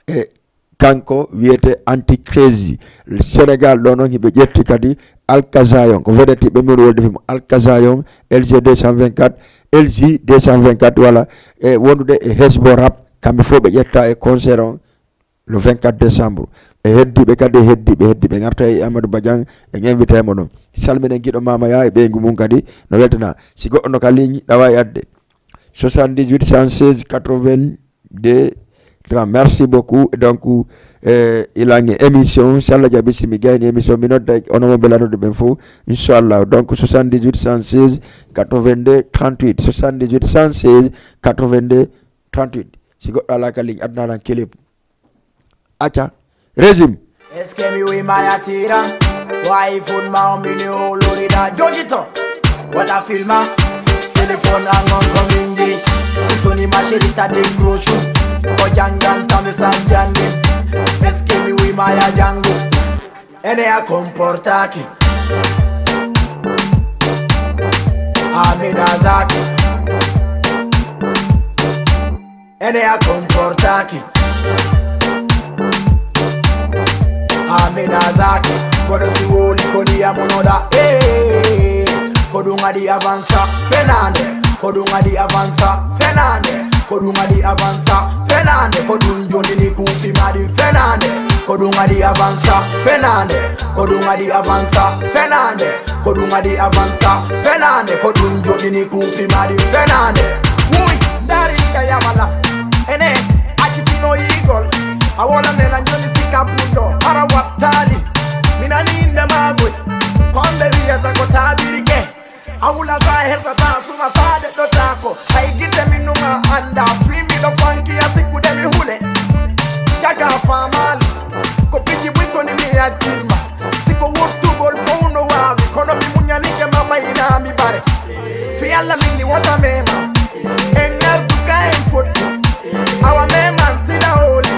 e kanko wiyete anti-crazy Sénégal ɗo noon hiɓe ƴetti kadi Alkazayon ko vedeti ɓe min wolde fimo Alkazayon LG 224 LG 224 voilà e wondude e Hesbo Rap kamɓe fof ɓe ƴetta e concert on le 24 décembre e heddiɓe kadi heddiɓe garta e Amadou Badian en invité mo ɗon salminen guiɗo Mama Ya e ɓeygu mum kadi no weltana si goɗɗo no ka ligne ɗawa e adde 78 116 82 30 merci beaucoup donc ilange émission si Allah jaɓi simi gayni émission mi nodda onomo belanude ɓen fof inchallah donc 78 116 82 38 78 116 82 38 si goɗɗo ala ka ligne adnanan kelep acha régime Eskemi we mayatira wife on ma mini olorida jojito wala filma telephone angon komingi titoni masherita de groshu ko jangan tame sanjande eskemi we maya jango ene a comportaki amina zaki ene a comportaki amina zaki kodo si woli koni ya monoda kodunga di avanza fenande kodunga di avanza fenande kodunga di avanza fenande kodunjondi ni kufi madi fenande kodunga di avanza fenande kodunga di avanza fenande kodunga di avanza fenande kodunjondi ni kufi madi fenande muy dari ya yamala ene achitino igol awona nela njoni sikapundo para watali mina ninda magwe konde riya ko tabirike awula za herta ta suma sade do tako ay gite minuma anda primi do funky asiku de mi hule jaga famal ko piji wito ni mi atima siko wotu gol bono wa kono bi munyani ke mama ina mi bare fi alla minni wata mema engar duka en fotu awa mema sida oli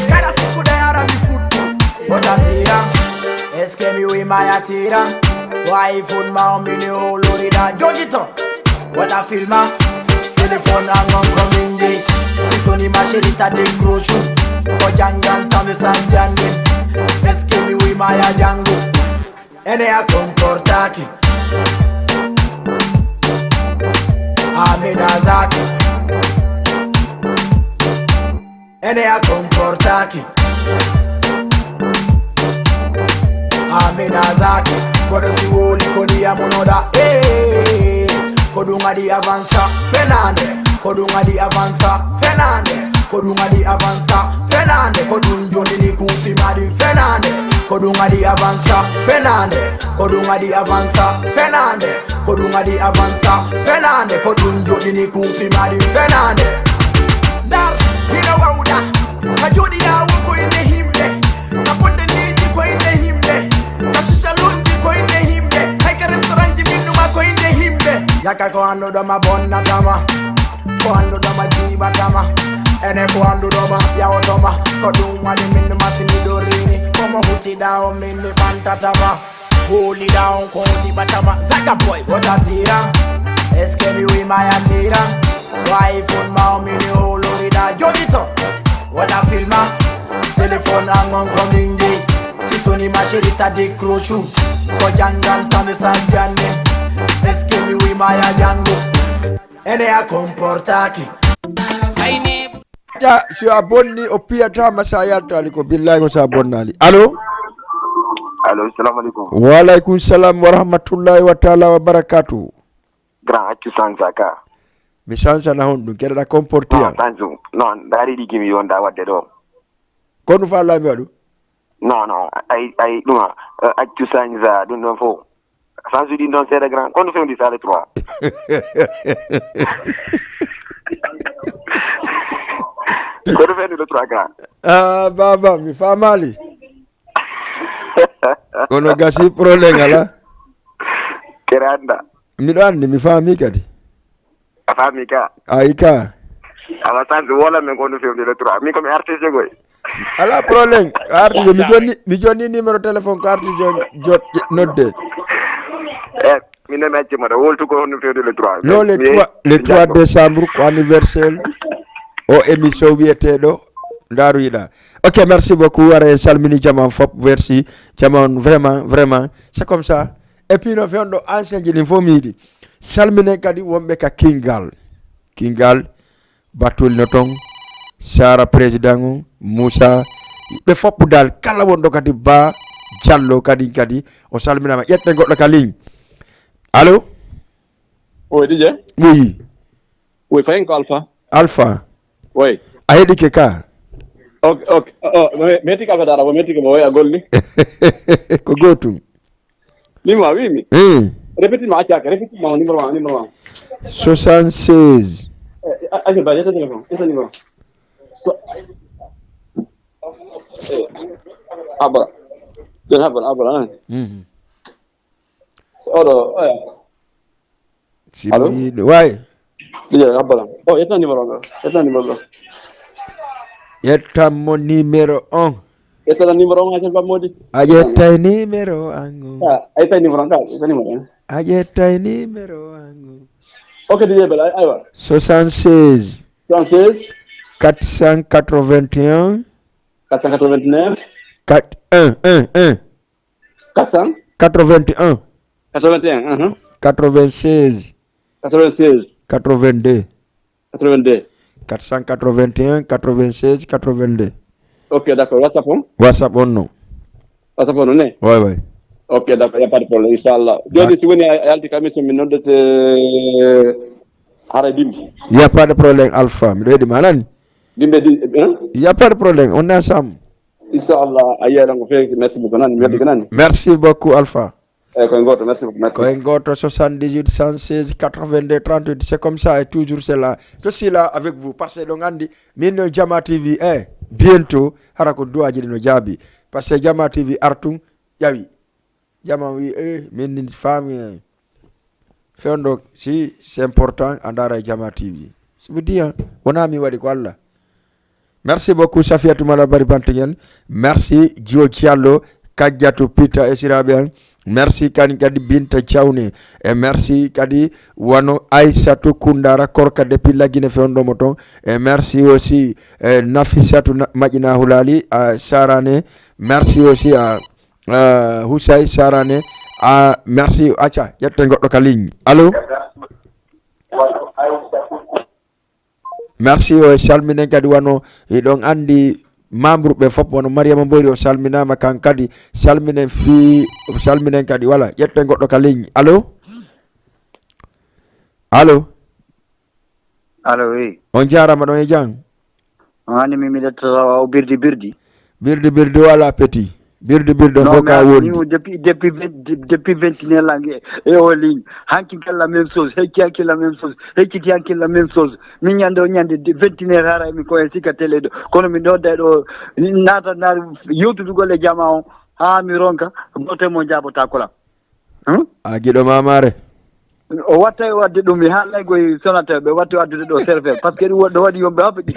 kada siku da yara mi futu otatira eskemi we mayatira wife on ma mini olorida jojito wala filma telephone angon komingi titoni masherita de groshu ko jangan tame sanjande eskemi we maya jango ene a comportaki amina zaki ene a comportaki amina zaki kodo si woli koni ya monoda kodunga di avanza fenande kodunga di avanza fenande kodunga di avanza fenande kodunjondi ni kufi madi fenande kodunga di avanza fenande kodunga di avanza fenande kodunga di avanza fenande kodunjondi ni kufi madi fenande dar hina wauda kajodi ya wako ine himbe kaponde liji kwa ine himbe kashisha lunji kwa ine himbe haika restauranti minuma kwa ine himbe yaka kwa ando doma bonna dama kwa ando doma jiba dama ene kwa ando doma ya otoma kodunga ni minuma sinidorini komo huti dao mini fantatama hold it down kodi batama Zaga boy otatira eskemi we mayatira wife on ma mini olorida jodito wala filma telephone angon komingi titoni masherita de crochet ko jangan tame sanjane eskemi we maya jango ene a comportaki ja si abonni o piyata masayata aliko billahi ko sabonnali allo allo assalamu alaikum wa alaikum salam wa rahmatullahi wa ta'ala wa barakatuh grand accu sansa ka mi sansa na honɗum keɗeɗa comporté non sansu non dari ɗi gimi yonda wadde ɗo kono fa lami waɗu non ay ɗum accu sansa ɗum ɗon fof sansu ɗin ɗon seeɗa grand kono fewndi sale 3 kono fewndi le 3 grand baba mi famali kono gasi problème ala keranda miɗo andi mi faami kadi a faami ka ayi ka ala sansu wola men kono fewndi le 3 min komi artiste goy ala problème artiste mi jonni numéro téléphone ko artiste jot nodde min nana accima ɗa woltu ko hono fewde le 3 non le 3 décembre ko anniversaire o émission wiyeteɗo ndaru yiɗa ok merci beaucoup wara salmini jaman fop merci jaman vraiment c'est comme ça et puis no fewɗo ancien ji ɗin fof mi yiɗi salmine kadi wonɓe ka kingal batul no ton sara président o moussa ɓe foppu dal kala wonɗo kadi ba diallo kadi o salminama ƴette goɗɗo ka ligne allo oui DJ oui fayin ko alpha oui a heɗike ka ok metti ka dara bo metti ko bo a golli ko gotum nima wimi répétez ma numéro 1 76 allez ba yetta téléphone yetta numéro abra den abra Oro, allô? Ouais. Yetta numéro 1. Yetta mon numéro 1. Yetta la numéro 1 ba modi. Ayetta numéro 1. Ayetta numéro 1. Ayetta numéro 1. Ok, DJ Bella, aywa. 76 481 489 481 481 96 82 481 96 82. Ok, d'accord. WhatsApp on non. WhatsApp on non. Ouais. Ok, d'accord, il n'y a pas de problème, Inch'Allah. Jodi si woni alti kamiso min noddete hara dimbi. Il n'y a pas de problème, Alpha. Mi doydi manani. Dimbe il n'y a pas de problème, on est ensemble. Inch'Allah, ayyalango fe, merci beaucoup nani, merci beaucoup Alpha. Merci beaucoup. Koengoto 78 116 82 38, c'est comme ça et toujours c'est là. Je suis là avec vous parce que l'on min Jama TV bientôt harako doaji no jabi parce que Jama TV artum yawi Jama wi min famille feondo si c'est important andara Jama TV. Je vous dis on a mi wadi ko Allah. Merci beaucoup Safiatou Malabari Bantigel. Merci Gio Diallo Kadjatou Pita Esirabian. Merci kadi Binta Chawne et merci kadi wano Aïssatou Koundara Korka depuis la Guinée Feondo Moton et merci aussi Nafisatou Majina Hulali Sarane, merci aussi à Husay Sarane, merci acha yette goddo ka ligne. Allô? Merci salmine kadi wano e don andi membre be fop wono Mariama Boyri o salminama kan kadi salminen salminen kadi wala yette goddo ka ligne. Allô? Oui on jarama don e jang ani mi detta birdi wala petit birdi foka woni depuis 29 langue et en ligne hanki la même chose hekki la même chose hekki la même chose mi nyande 29 hara mi ko sika tele do kono mi do do nata na yotudu golle jama on ha mi ronka bote mo jabota kola a gido mamare o watta wadde dum mi haalay goy sonata be watta wadde do serve parce que do wadi yombe ha fedi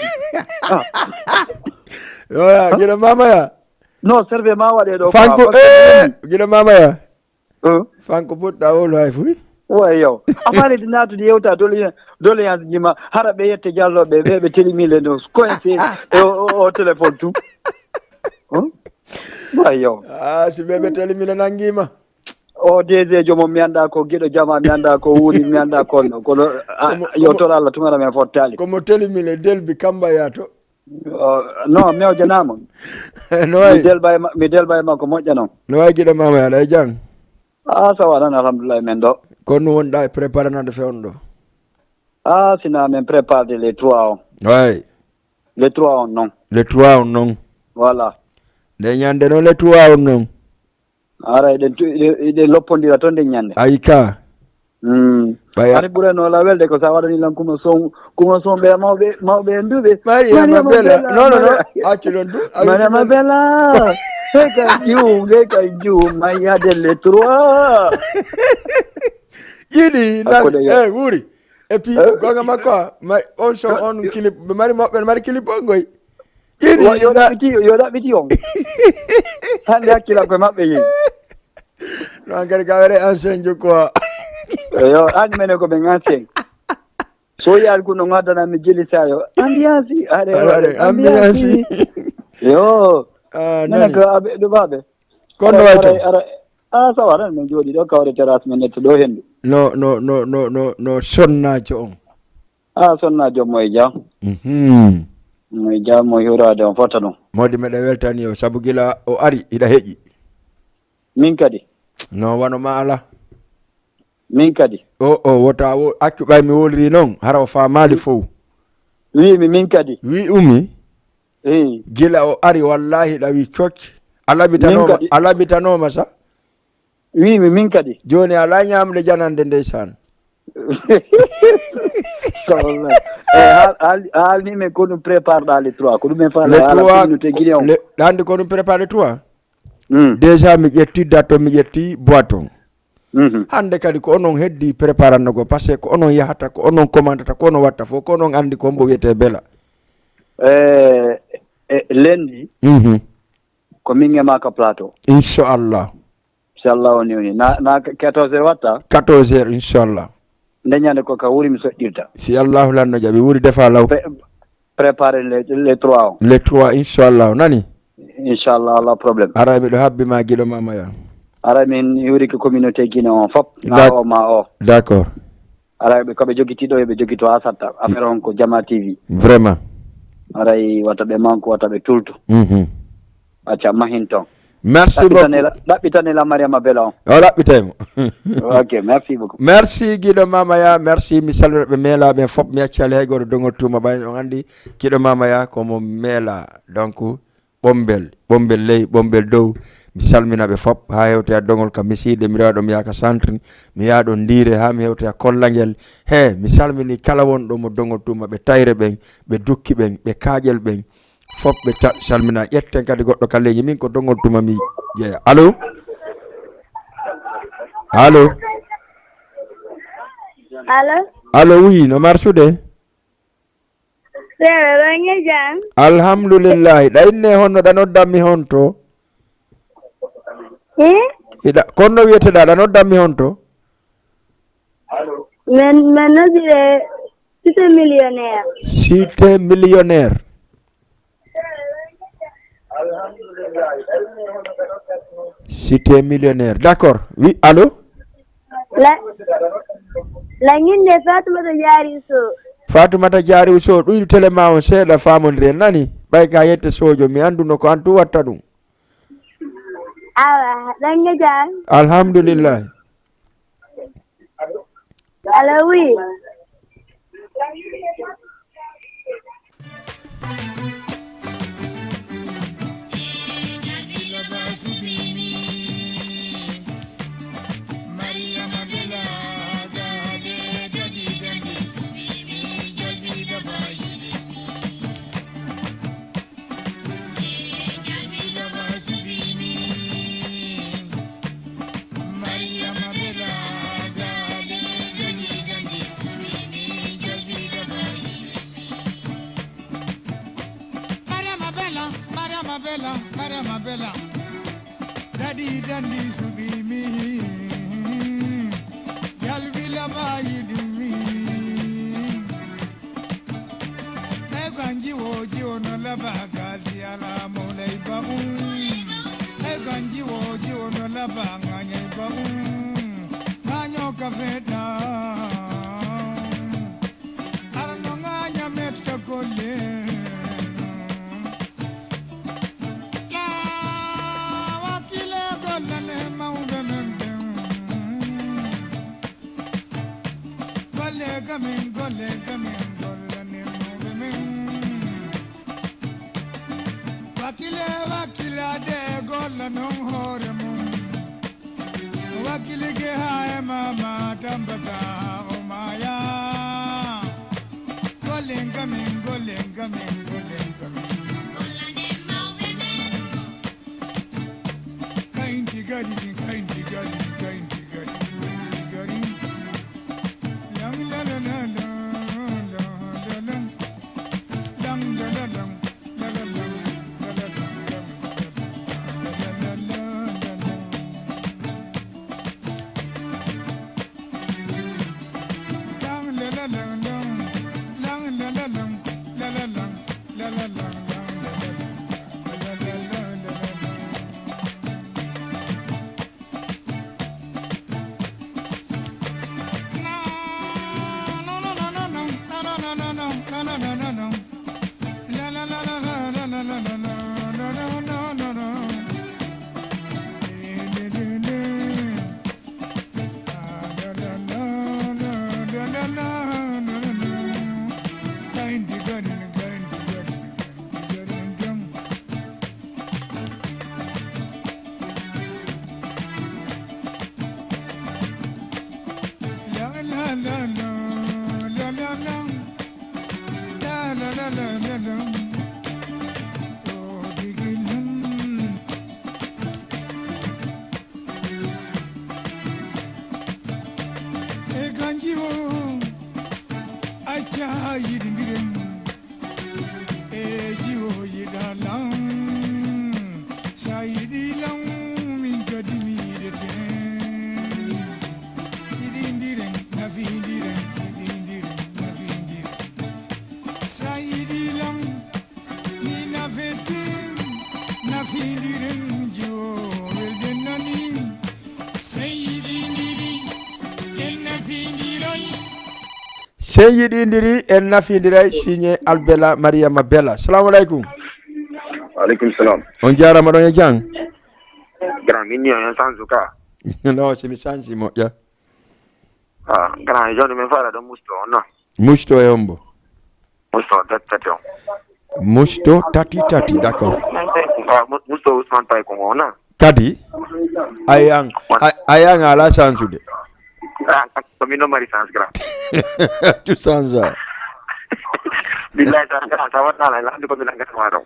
yo ya gido mama ya no serve ma wade do fanko gido mama ya fanko putda wol hay fu yo amane dinatu di yewta dole yan jima hara be yette jallo be telimile no coincé o téléphone tout yo si bebe telimile nangima o DG jomo mi anda ko gido jama mi anda ko wuri mi anda ko yo to Allah tumara me fottali ko mo telimile delbi kamba yato no mi o janama no mi del bay ma ko mojja non no way gido mama ya day jang sawa nan alhamdulillah men do Kono wonda préparer nande fewndo. Ah, sina men préparer les 3 ans. Ouais. Les 3 ans non. Les 3 ans non. Voilà. De nyande no les 3 ans non. Ara de loppondira ton de nyande. Ayika. Ari bureno la welde ko sa wadani lan kuma son be mawbe ndube. Maria Mabella. No. Achilon du. Maria Mabella. Leka ju maya de les 3. Yidi na wuri. Et puis gonga makwa on show on clip mari clip ongoy. Yidi yo da biti on. Hande akila ko mabbe yi. No angere gawere ancien quoi. Yo ani mene ko be ngancien. So yar kuno ngada na mi jeli sayo. Ambiance ambiance. Yo nana ko abe do babe. Kondo wato. Sawara men jodi do kawre terrace men to do hendu. No sonnajo on. Sonnajo moy jam. Moy jam moy horade on fota non. Modi mede weltani o sabu gila o ari ida heji. Min kadi. No wano mala. Min kadi. Wota accu bay mi wolri non hara o famali fo. Wi mi min kadi. Wi umi. Gila o ari wallahi dawi coch. Alabitanoma sa. Wi mi min kadi. Joni ala nyamde janande ndeysan. Al ni me ko nous prépare dans les 3 ko dum fa la minute guinéon dandi ko dum prépare les 3 déjà mi jetti dato mi jetti boiton hande kadi ko onon heddi préparande go parce que ko onon yahata ko onon commandata ko onon watta fo ko onon andi ko mbo wiete bela lundi ko minge maka plateau inshallah woni na 14h watta 14h inshallah ndanyande ko ka wuri mi soddirta si Allah lanno jabi wuri defa law préparer les 3 les 3 inshallah nani inshallah la problème ara mi do habbi ma gido mama ya ara min yuri ko communauté guinéen fop na o ma o d'accord ara be ko be jogiti do be jogito asata affaire on ko Jama TV vraiment ara yi wata be manko wata be tultu acha mahinton merci beaucoup Lapitane la Maria Mabella. Lapitemo. Ok, merci beaucoup. Merci Guido Mamaya, merci misal be mela be fop mi accale hay goto dongo tuma bay on andi Guido Mamaya ko mo mela donc bombel ley bombel dow mi salmina be fop ha hewte dongol kam miside mi rado mi yaka centre mi yaado ndire ha mi hewte kollangel he mi salmini kala won do mo dongo tuma be tayre ben be dukki ben be kaajel ben fop be salmina yetten kadi goddo kalleji min ko dongol tuma mi jeya allo oui no marsude Sere bangi jam alhamdulillah dayne honno da noddammi honto ida konno wiete da noddammi honto men nodire cité millionnaire Cité millionnaire. D'accord. Oui, allô? La nyinde Fatoumata Diary Sow. Fatoumata Diary Sow ɗum telema on seeɗa famondire nani ɓay ka yette sojo mi anduno ko an tu watta ɗum awa ɗange jam alhamdulillah ala oui Maria Mabella, Daddy Dandy Subi me, Yalvilla Bayi me, Eganji Woji on the Baga, Diala Molay Baum, Eganji Woji on the Banga, Baum, Nanyo Cafeta, Arananga Meta Gole. Wakila de gola non hore mum wakili ge hae mama tambata o maya golenga min golenga min golenga min golane maumene kainti gadi lang la la la la Seyidi Ndiri en nafindira signé Albella Mariama Bella. Assalamu alaikum. Alaikum salam. On jarama don e jang. Grand minni en sanzuka. No, c'est mi sanzi mo ya. Ah, grand joni me fara do musto no. Musto e ombo. Musto tati. Musto tati, d'accord. Ah, musto Usman tay ko mona. Kadi ayang ala sanzude. Ah, komino mari sans grand. Tu sanza. Billahi ta tawat na la ndiko bilang ngata waro.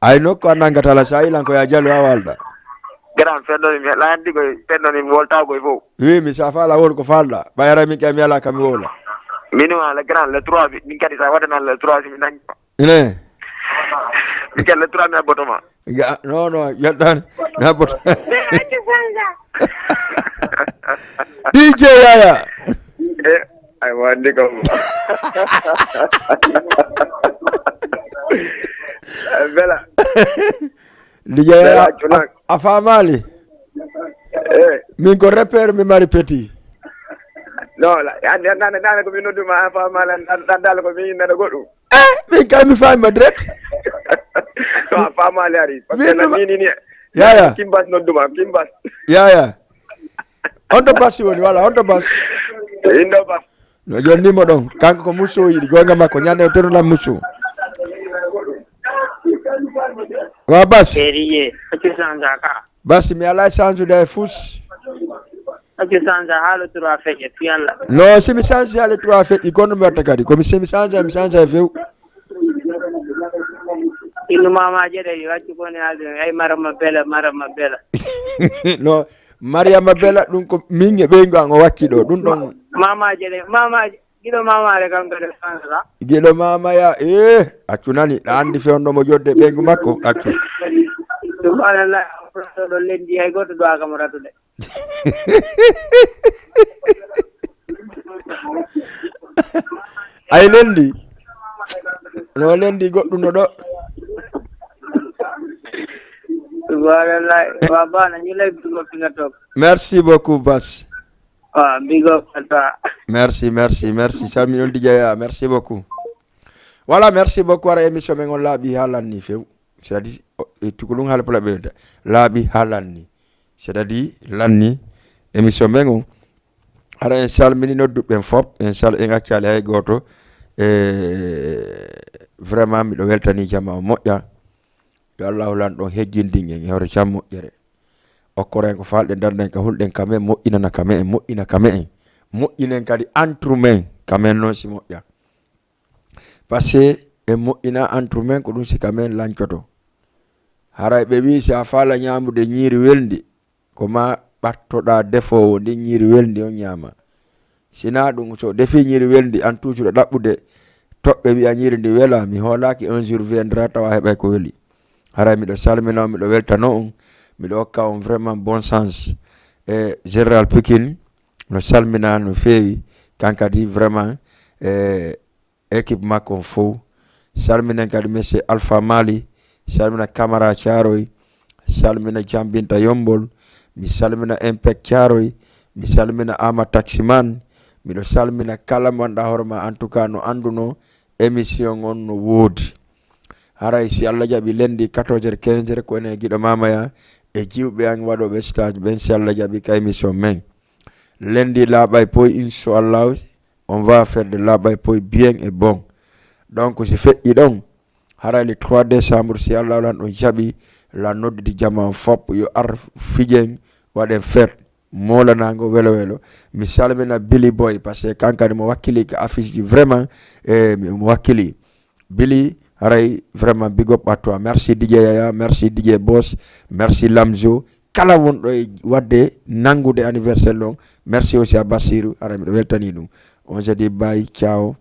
Ay no ko nangata la sai lan ko ya jalo awalda. Grand fendo mi la ndiko fendo ni volta go fo. Oui, mi sa fala wol ko falla. Bayara mi kam yala kam wola. Minu ala grand le 3 mi kadi sa wadana le 3 mi nang. Ne. Mi kadi le 3 mi abotoma. No, yadan na bot. DJ Yaya. I want to go. Bella. DJ Yaya afamali. Min ko repère mi mari petit. No, la na ko minu duma afamala dal ko mi na godu. Min kay mi fay madret. So afamali ari. Parce que ni. Yaya. Kimbas no duma, kimbas. Yaya. On to basi woni wala on to basi. Indo bas. No jonni mo don kanko ko muso yidi gonga makko nyande to la muso. Wa basi. Eriye, ati sanja ka. Basi mi ala sanju da fus. Ati sanja halu tura feke fianla. No, si mi sanja halu tura feke kono merta kadi ko mi sanja feu. Inu mama jere yo ati ko ne alde ay marama bela. No, Mariama Bella dun ko minge be ngo wakkido dun don mama gido mama le kam gade sansa gido mama ya accu nani andi fewndo mo jodde be ngo makko accu subhanallah do lendi ay goto do aga mo ratude ay lendi no lendi goddu no do Merci beaucoup, Bas. Big up. Merci. Salmi on DJ, merci beaucoup. Voilà, merci beaucoup à l'émission mais on l'a bi halani feu. C'est-à-dire tu kulung hal pula benda. La bi halani. C'est-à-dire l'année émission mengo hara en salmini nodduɓe fop en gaccali hay goto vraiment miɗo weltani jama o moƴƴa yo allahu lan ɗon hejjindin en hewre jam moƴƴere okkoren ko falɗe darden ka hulɗen kamen moƴƴinana kamen moƴƴina kamen moƴƴinen kadi entre men kamen noon si moƴƴa par ce que en moƴƴina entre men ko ɗum si kamen lancoto haray ɓe wi si a faala ñamude ñiiri welndi ko ma ɓattoɗa defowo ndi ñiiri welndi on ñaama sina ɗum so defi ñiiri welndi an tuucuɗo ɗaɓɓude toɓɓe wiya ñiiri ndi wela mi hoolaki un jour viendra tawa heɓay ko weli haray miɗo salmina on miɗo weltano on miɗo hokka on vraiment bon sens e général Pikine no salmina no feewi kankadi vraiment équipe makko on fof salminen kadi monsieur Alpha Mali salmina Camara Thiaroy salmina Jambinta Yombol mi salmina Impact Thiaroy mi salmina Ama Taximan miɗo salmina kala mo wanda horma en tout cas no anduno émission on no woodi haray si Allah jaɓi lendi 14h-15h ko ene giɗo mamaya e jiwɓe an waɗoɓe stage ɓen si Allah jaɓi ka émission men lendi laaɓay poy inchallah on va faire de laaɓay poy bien et bon donc si feƴƴi ɗon haray le 3 décembre si Allah lan ɗon jaɓi la noddidi jama fop yo ar fijen waɗen fête molanago welo welo mi salmina Billy Boy parce que kankadi mo wakkili ko affiche ji vraiment mo wakkili Billy haray vraiment big up à toi merci DJ Yaya merci DJ Boss merci Lamzo kala wonɗo e wadde nangude anniversaire long merci aussi à Bassirou haray miɗo weltani ɗum on se dit bye ciao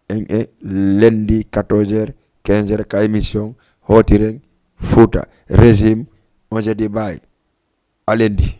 en e lendi 14h-15h ka émission hotiren Fouta régime on se dit bye à lundi.